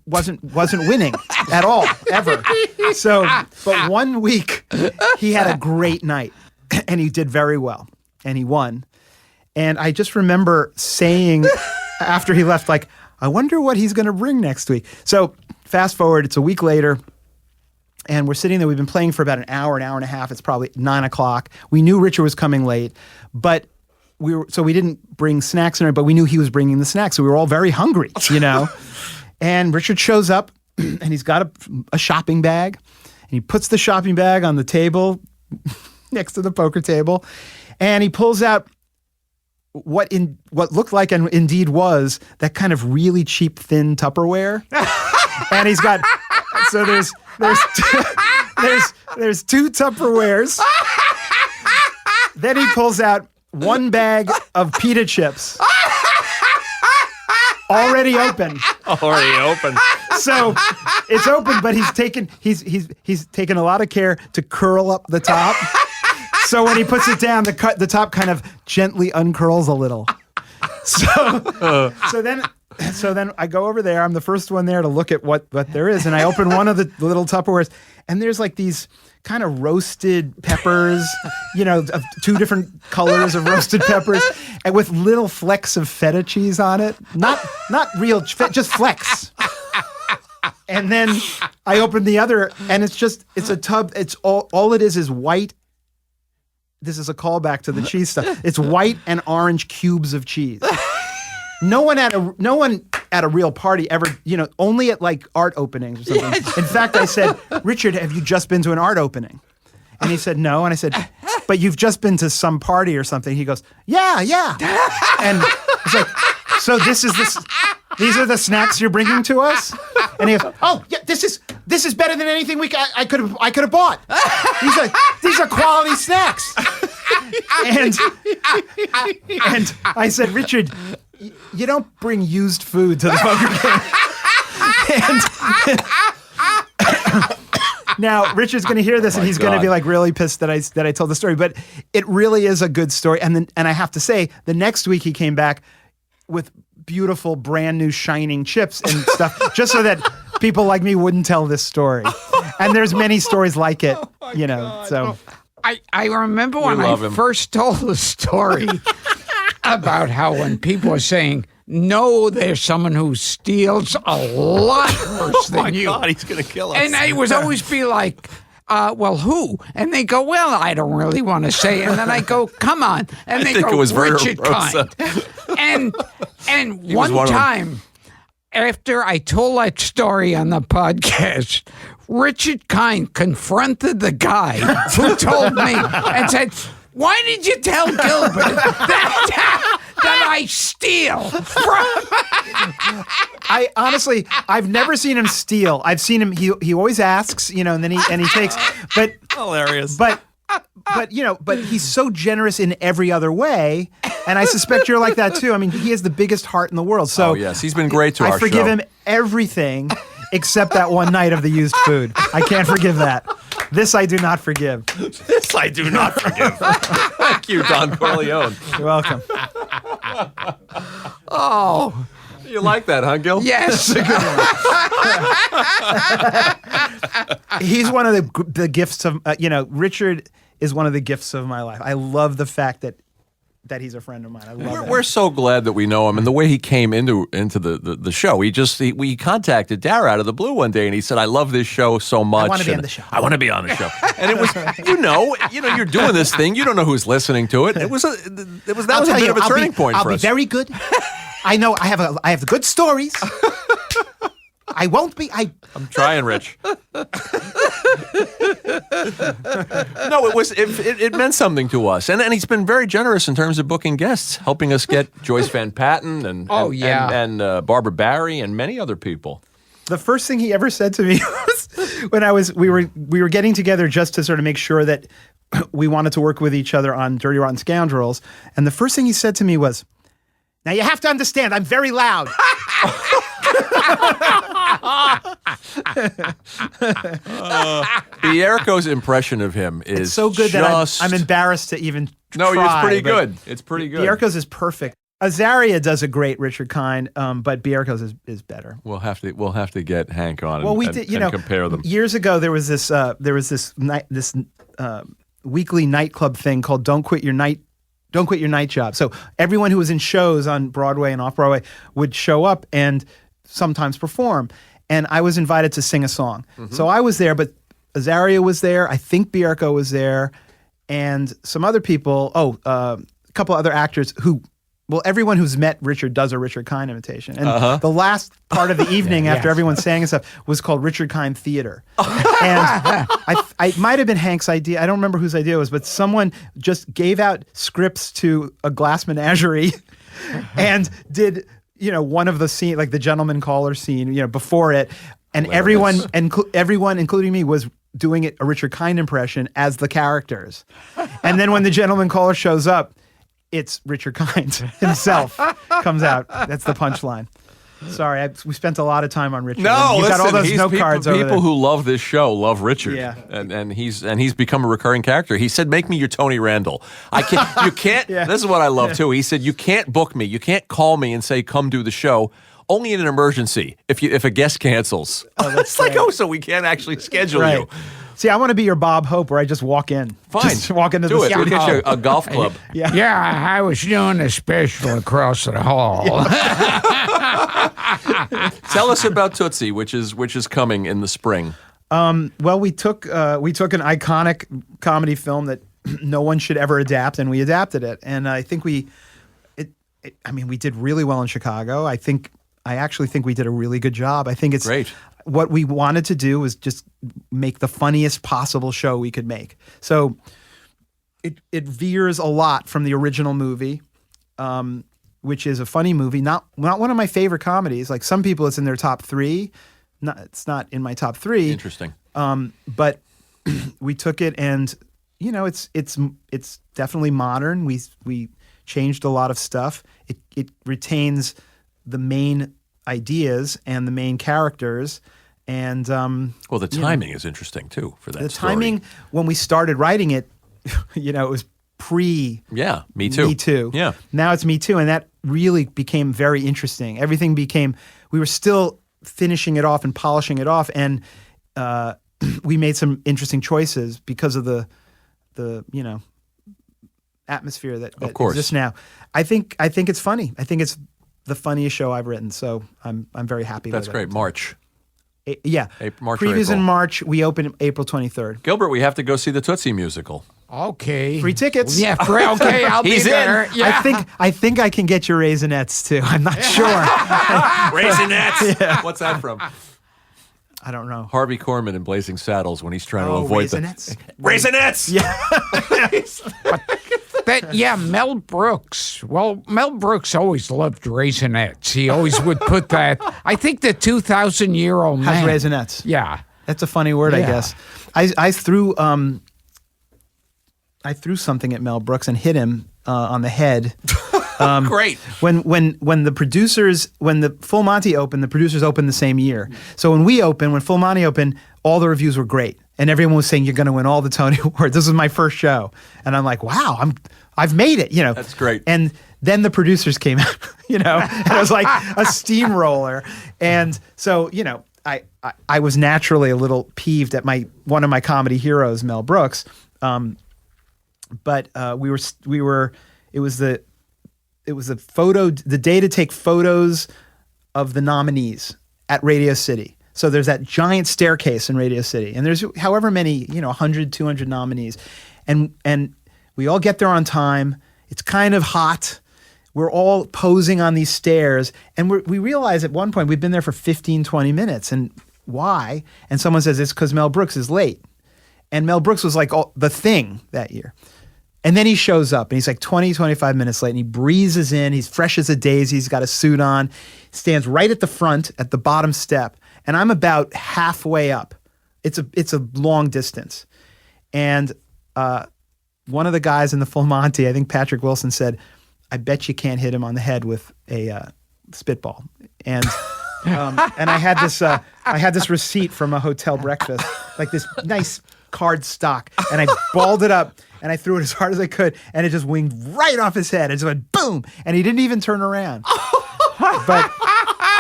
wasn't winning at all, ever. So, but one week he had a great night and he did very well and he won. And I just remember saying after he left, like, I wonder what he's going to bring next week. So fast forward, it's a week later. And we're sitting there. We've been playing for about an hour and a half. It's probably 9:00. We knew Richard was coming late, but we didn't bring snacks in there, but we knew he was bringing the snacks. So we were all very hungry, And Richard shows up and he's got a shopping bag and he puts the shopping bag on the table next to the poker table. And he pulls out what looked like and indeed was that kind of really cheap, thin Tupperware. And he's got, so there's 2 Tupperwares. Then he pulls out 1 bag of pita chips. Already open. So it's open, but he's taken a lot of care to curl up the top. So when he puts it down, the top kind of gently uncurls a little. So then I go over there. I'm the first one there to look at what there is. And I open one of the little Tupperwares. And there's like these kind of roasted peppers, of 2 different colors of roasted peppers. And with little flecks of feta cheese on it. Not real, just flecks. And then I open the other and it's a tub. It's all it is white. This is a callback to the cheese stuff. It's white and orange cubes of cheese. No one at a real party ever, only at like art openings or something. Yes. In fact, I said, Richard, have you just been to an art opening? And he said, no. And I said, but you've just been to some party or something. He goes, yeah. And I was like, so these are the snacks you're bringing to us? And he goes, oh yeah, this is better than anything I could have bought. These are quality snacks. And I said, Richard, you don't bring used food to the poker game. And now Richard's going to hear this and he's going to be like really pissed that I told the story, but it really is a good story. And I have to say, the next week he came back with beautiful, brand new, shining chips and stuff, just so that people like me wouldn't tell this story. And there's many stories like it, God. So I remember when I first told the story about how when people were saying, no, there's someone who steals a lot worse than you. Oh, my God, he's going to kill us. And I would always be like, well, who? And they go, well, I don't really want to say. And then I go, come on. And they go, Richard Kind. And one time, after I told that story on the podcast, Richard Kind confronted the guy who told me and said, why did you tell Gilbert that I steal from? I honestly, I've never seen him steal. I've seen him. He always asks, and then he takes. But hilarious. But he's so generous in every other way, and I suspect you're like that too. I mean, he has the biggest heart in the world. So yes, he's been great to our show. I forgive him everything except that one night of the used food. I can't forgive that. This I do not forgive. This I do not forgive. Thank you, Don Corleone. You're welcome. Oh, You like that, huh, Gil? yes. He's one of the gifts of, Richard is one of the gifts of my life. I love the fact that he's a friend of mine. I love it. We're so glad that we know him, and the way he came into the show. We contacted Dara out of the blue one day, and he said, "I love this show so much. I want to be and on the show. I want to be on the show." And it was, you're doing this thing. You don't know who's listening to it. That was a bit of a turning point for us. I'll be very good. I know I have the good stories. I won't be. I'm trying, Rich. No, it meant something to us, and he's been very generous in terms of booking guests, helping us get Joyce Van Patten and Barbara Barry and many other people. The first thing he ever said to me was when we were getting together just to sort of make sure that we wanted to work with each other on Dirty Rotten Scoundrels, and the first thing he said to me was, "Now you have to understand, I'm very loud." Bierko's impression of him is it's so good that I'm embarrassed to even try. No, it's pretty good. It's pretty good. Bierko's is perfect. Azaria does a great Richard Kind, but Bierko's is better. We'll have to get Hank on and compare them. Years ago there was this weekly nightclub thing called Don't Quit Your Night Job. So everyone who was in shows on Broadway and off Broadway would show up and sometimes perform. And I was invited to sing a song. Mm-hmm. So I was there, but Azaria was there. I think Bierko was there, and some other people. A couple other actors who. Well, everyone who's met Richard does a Richard Kind imitation. And the last part of the evening after everyone sang and stuff was called Richard Kind Theater. And I might have been Hank's idea. I don't remember whose idea it was, but someone just gave out scripts to a glass menagerie and did, one of the scene, like the gentleman caller scene, before it. And everyone, including me, was doing a Richard Kind impression as the characters. And then when the gentleman caller shows up, it's Richard Kind himself comes out. That's the punchline. Sorry, we spent a lot of time on Richard. No, you've got all those note people, cards over there. People who love this show love Richard. Yeah. And he's become a recurring character. He said, "Make me your Tony Randall." You can't. Yeah. This is what I love too. He said, "You can't book me. You can't call me and say come do the show. Only in an emergency if a guest cancels." It's like, so we can't actually schedule you. See, I want to be your Bob Hope, where I just walk in. Fine. Just walk into do the it. We'll studio. get you a golf club. Yeah, I was doing a special across the hall. Tell us about Tootsie, which is coming in the spring. Well, we took an iconic comedy film that no one should ever adapt, and we adapted it. And I think we did really well in Chicago. I actually think we did a really good job. I think it's great. What we wanted to do was just make the funniest possible show we could make. So it veers a lot from the original movie, which is a funny movie, not one of my favorite comedies. Like some people, it's in their top 3. It's not in my top 3. Interesting. But we took it, and it's definitely modern. We changed a lot of stuff. It retains the main ideas and the main characters, and the timing is interesting too for that. The story. timing when we started writing it, it was pre. Yeah, Me Too. Me Too. Yeah. Now it's Me Too, and that really became very interesting. Everything became. We were still finishing it off and polishing it off, and we made some interesting choices because of the atmosphere that exists now. I think it's funny. I think it's the funniest show I've written, so I'm very happy with it. That's great. March. March. or Previews April. in March. We open April 23rd. Gilbert, we have to go see the Tootsie musical. Okay. Free tickets. Yeah, okay, I'll He's be there. in. Yeah. I think I can get your Raisinets too. I'm not sure. Raisinets. Yeah. What's that from? I don't know. Harvey Korman in Blazing Saddles when he's trying to avoid Raisinets? Raisinets. Yeah. Mel Brooks. Well, Mel Brooks always loved Raisinets. He always would put that. I think the 2,000-year-old man Has Raisinets. Yeah. That's a funny word, I guess. I threw something at Mel Brooks and hit him on the head Great. When the Full Monty opened, the producers opened the same year. So when Full Monty opened, all the reviews were great, and everyone was saying you're going to win all the Tony Awards. This was my first show, and I'm like, wow, I've made it. That's great. And then the producers came out, and it was like a steamroller, and so I was naturally a little peeved at one of my comedy heroes, Mel Brooks. But we were. It was the day to take photos of the nominees at Radio City. So there's that giant staircase in Radio City, and there's however many 100, 200 nominees, and we all get there on time. It's kind of hot. We're all posing on these stairs, and we realize at one point we've been there for 15, 20 minutes, and why? And someone says it's because Mel Brooks is late, and Mel Brooks was like the thing that year. And then he shows up, and he's like 20, 25 minutes late, and he breezes in. He's fresh as a daisy. He's got a suit on, stands right at the front at the bottom step, and I'm about halfway up. It's a long distance. And one of the guys in the Full Monty, I think Patrick Wilson, said, I bet you can't hit him on the head with a spitball. And I had this receipt from a hotel breakfast, like this nice card stock, and I balled it up and I threw it as hard as I could, and it just winged right off his head. It just went boom, and he didn't even turn around.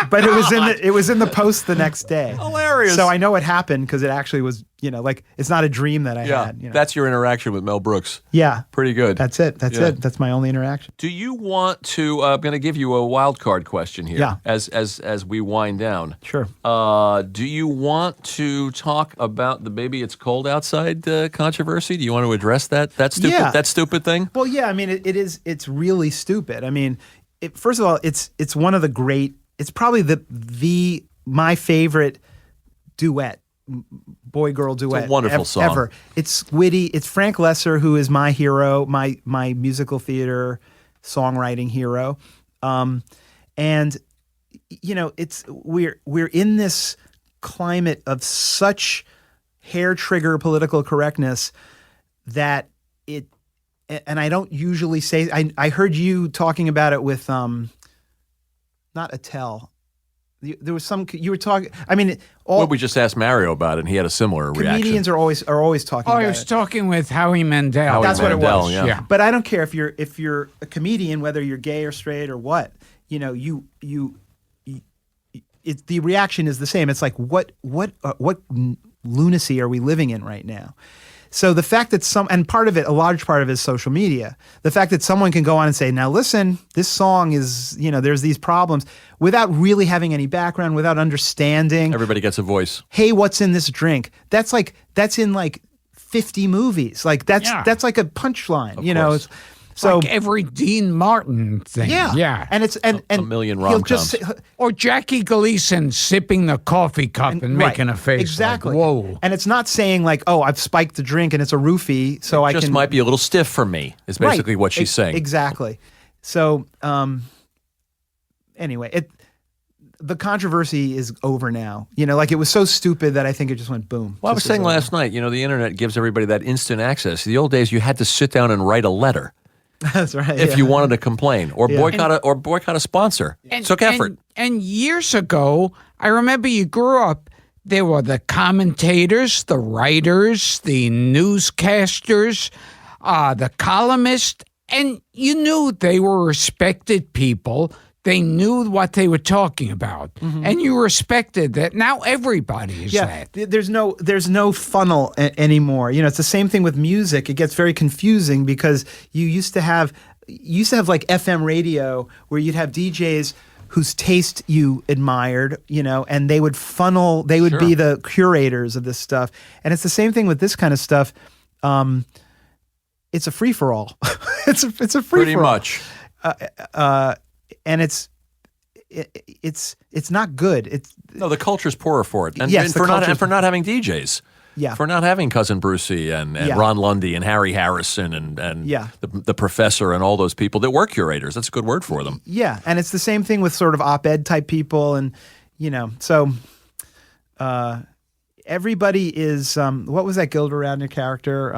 But it was in the Post the next day. Hilarious. So I know it happened because it actually was, like it's not a dream that I had. That's your interaction with Mel Brooks. Yeah. Pretty good. That's it. That's my only interaction. Do you want to? I'm going to give you a wild card question here. Yeah. As we wind down. Sure. Do you want to talk about the "Baby It's Cold Outside" controversy? Do you want to address that stupid thing? Well, yeah. I mean, it's really stupid. I mean, first of all, it's one of the great. It's probably my favorite duet, boy-girl duet. It's a wonderful song. Ever. It's witty. It's Frank Lesser, who is my hero, my musical theater songwriting hero. And we're in this climate of such hair trigger political correctness that and I don't usually say, I heard you talking about it with not Attell. There was you were talking. I mean, we just asked Mario about it, and he had a similar reaction. Comedians are always talking. I was talking with Howie Mandel. That's what it was. Yeah. But I don't care if you're a comedian, whether you're gay or straight or what. The reaction is the same. It's like what lunacy are we living in right now? So the fact that a large part of it is social media. The fact that someone can go on and say, now listen, this song is, there's these problems, without really having any background, without understanding. Everybody gets a voice. Hey, what's in this drink? That's in like 50 movies. Like that's like a punchline, Course. So like every Dean Martin thing. Yeah. And it's and a million he'll rom-coms. Or Jackie Gleason sipping the coffee cup and making a face. Exactly. Like, whoa. And it's not saying like, oh, I've spiked the drink and it's a roofie, so I can. It just might be a little stiff for me. Is basically what she's saying. Exactly. So anyway, the controversy is over now. Like it was so stupid that I think it just went boom. Well, I was saying last night, the internet gives everybody that instant access. The old days, you had to sit down and write a letter. That's right. If you wanted to complain or boycott a sponsor. It took effort. And years ago, I remember you grew up, there were the commentators, the writers, the newscasters, the columnists, and you knew they were respected people. They knew what they were talking about, and you respected that. Now everybody is that. There's no funnel anymore. It's the same thing with music. It gets very confusing because you used to have like FM radio where you'd have DJs whose taste you admired, and they would be the curators of this stuff. And it's the same thing with this kind of stuff. It's a free for all. It's a free for all. Pretty much. And it's not good. The culture's poorer for it, and for not having DJs. Yeah, for not having Cousin Brucey and Ron Lundy and Harry Harrison and the professor and all those people that were curators. That's a good word for them. Yeah, and it's the same thing with sort of op-ed type people, and so everybody is. What was that Gilda Radner character?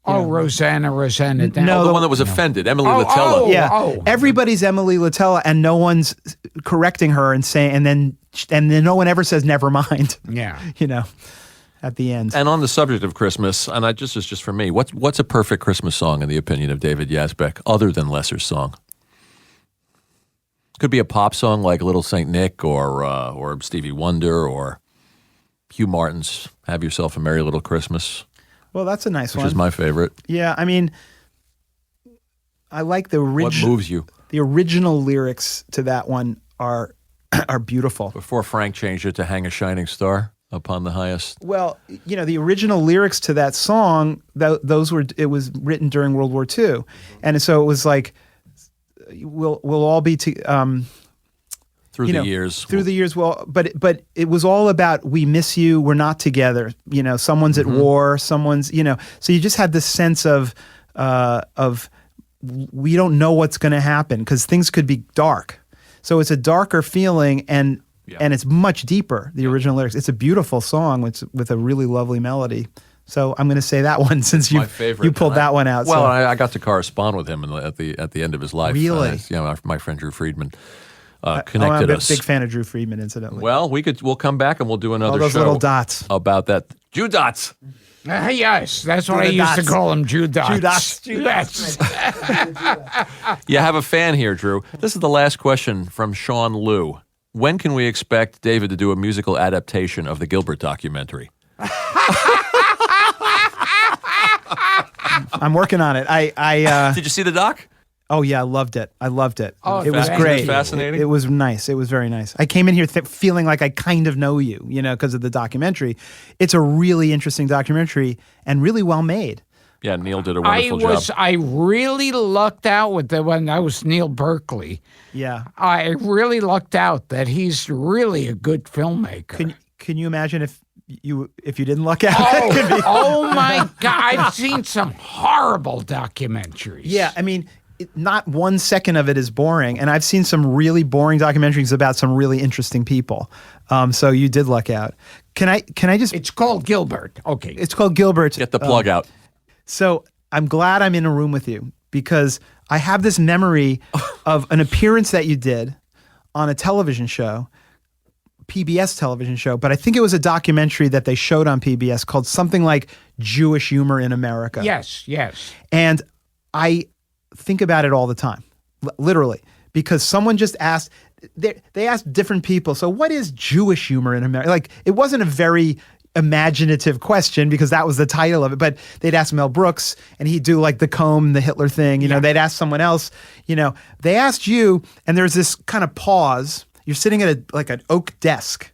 Rosanna. No, the one that was offended, Emily Latella. Yeah, everybody's Emily Latella, and no one's correcting her and saying, and then no one ever says never mind. Yeah, at the end. And on the subject of Christmas, and this is just for me, what's a perfect Christmas song in the opinion of David Yazbek, other than Lesser's Song? Could be a pop song like Little Saint Nick or Stevie Wonder or Hugh Martin's "Have Yourself a Merry Little Christmas." Well, that's a nice one. Which is my favorite. Yeah, I mean, I like the original. What moves you? The original lyrics to that one are beautiful. Before Frank changed it to "Hang a Shining Star Upon the Highest." Well, the original lyrics to that song, it was written during World War II, and so it was like, we'll all be through the years. Through the years, well, but it was all about, we miss you, we're not together. Someone's at war, someone's, so you just had this sense of we don't know what's going to happen because things could be dark. So it's a darker feeling, and it's much deeper, the original lyrics. It's a beautiful song with a really lovely melody. So I'm going to say that one since you pulled that one out. Well, I got to correspond with him at the end of his life. Really? My friend Drew Friedman connected us. I'm a big fan of Drew Friedman, incidentally. Well, we'll come back and we'll do another all those show little dots about that. Jew dots. Yes, that's what I used to call them, Jew dots. Yes. You have a fan here, Drew. This is the last question from Sean Liu. When can we expect David to do a musical adaptation of the Gilbert documentary? I'm working on it. Did you see the doc? Oh yeah, I loved it. Oh, it was great. Fascinating. It was nice. It was very nice. I came in here feeling like I kind of know you, because of the documentary. It's a really interesting documentary and really well made. Yeah, Neil did a wonderful job. I really lucked out with the one. That was Neil Berkeley. Yeah. I really lucked out that he's really a good filmmaker. Can you imagine if you didn't luck out? Oh my God! I've seen some horrible documentaries. Yeah, I mean, not 1 second of it is boring, and I've seen some really boring documentaries about some really interesting people. So you did luck out. Can I just? It's called Gilbert. Okay. It's called Gilbert. Get the plug out. So I'm glad I'm in a room with you because I have this memory of an appearance that you did on a television show. PBS television show, but I think it was a documentary that they showed on PBS called something like Jewish Humor in America. Yes. And I think about it all the time, literally, because someone just asked, they asked different people, so what is Jewish humor in America? Like, it wasn't a very imaginative question because that was the title of it, but they'd ask Mel Brooks and he'd do like the comb, the Hitler thing, they'd ask someone else, they asked you, and there's this kind of pause. You're sitting at an oak desk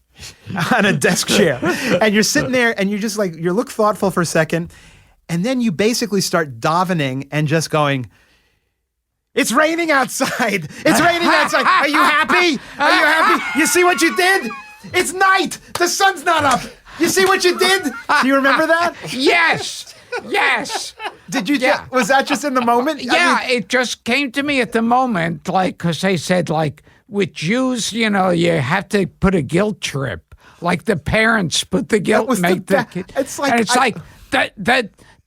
on a desk chair, and you're sitting there, and you're just like, you look thoughtful for a second, and then you basically start davening and just going, "It's raining outside. It's raining outside. Are you happy? Are you happy? You see what you did? It's night. The sun's not up. You see what you did? Do you remember that?" Yes. Did you? Yeah. Was that just in the moment? Yeah, it just came to me at the moment, because they said, with Jews, you have to put a guilt trip. Like the parents put the guilt, make the kid. It's like, and it's like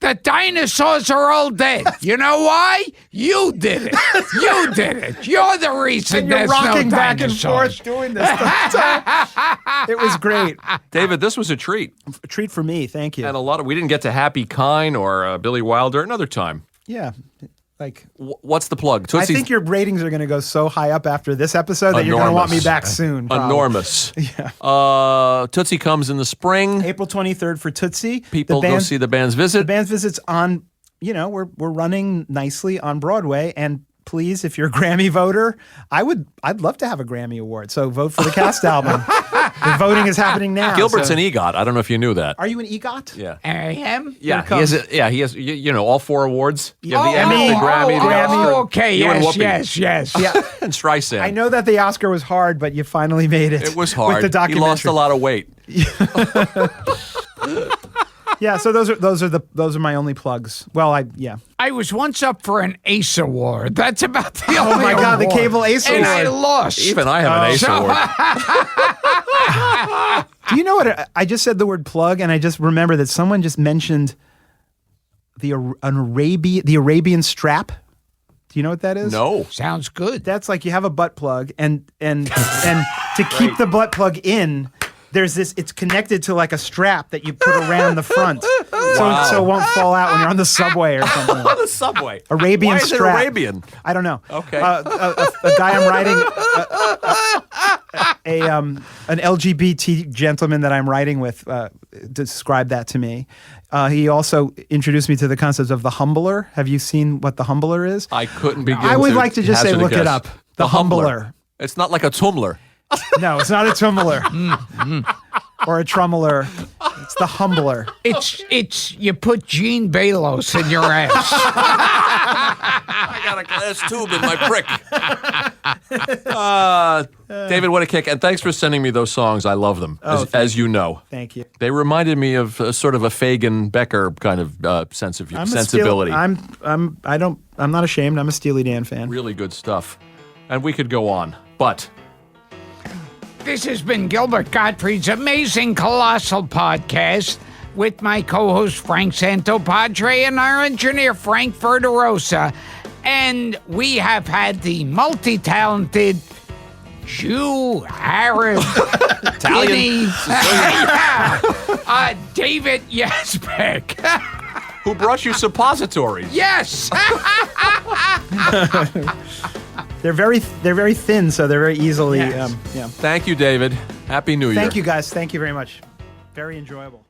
the dinosaurs are all dead. You know why? You did it. You did it. You're the reason and you're there's rocking no back dinosaurs. and forth doing this. It was great. David, this was a treat. A treat for me. Thank you. And we didn't get to Happy Kine or Billy Wilder another time. Yeah. What's the plug? Tootsie's, I think your ratings are going to go so high up after this episode that you're going to want me back soon. Probably. Enormous. Yeah. Tootsie comes in the spring. April 23rd for Tootsie. People go see the band's visit. The band's visit's on, we're running nicely on Broadway, and please, if you're a Grammy voter, I'd love to have a Grammy award. So vote for the cast album. The voting is happening now. Gilbert's an EGOT. I don't know if you knew that. Are you an EGOT? Yeah. I am? Yeah, he has all 4 awards. You have the Emmy, Emmy, the Grammy, the Oscar. Okay, You and yes. Yeah. and Streisand. I know that the Oscar was hard, but you finally made it. It was hard. With the documentary. He lost a lot of weight. Yeah, so those are my only plugs. Well, I was once up for an ACE award. That's about the only Oh my God, the award. Cable ACE and Award. I lost. Even I have an ACE award. Do you know what? I just said the word plug, and I just remember that someone just mentioned the Arabian strap. Do you know what that is? No. Sounds good. That's like you have a butt plug, and to keep the butt plug in, there's this. It's connected to like a strap that you put around the front, so it won't fall out when you're on the subway or something. On the subway. Arabian Why is strap. it Arabian? I don't know. Okay. A guy I'm writing, an LGBT gentleman that I'm writing with described that to me. He also introduced me to the concept of the humbler. Have you seen what the humbler is? I couldn't begin I would like to just say, hazard a look it guess. up. The humbler. It's not like a tumbler. No, it's not a tumbler or a trummeler. It's the humbler. It's you put Gene Balos in your ass. I got a glass tube in my prick. David, what a kick. And thanks for sending me those songs. I love them, as you know. Thank you. They reminded me of sort of a Fagin Becker kind of sensibility. I'm not ashamed. I'm a Steely Dan fan. Really good stuff. And we could go on, but... This has been Gilbert Gottfried's amazing Colossal podcast with my co-host Frank Santopadre and our engineer Frank Verderosa. And we have had the multi-talented Jew, Arab, Italian, David Yazbek. Who brought you suppositories? Yes. They're very thin, so they're very easily. Yes. Yeah. Thank you, David. Happy New Year. Thank you, guys. Thank you very much. Very enjoyable.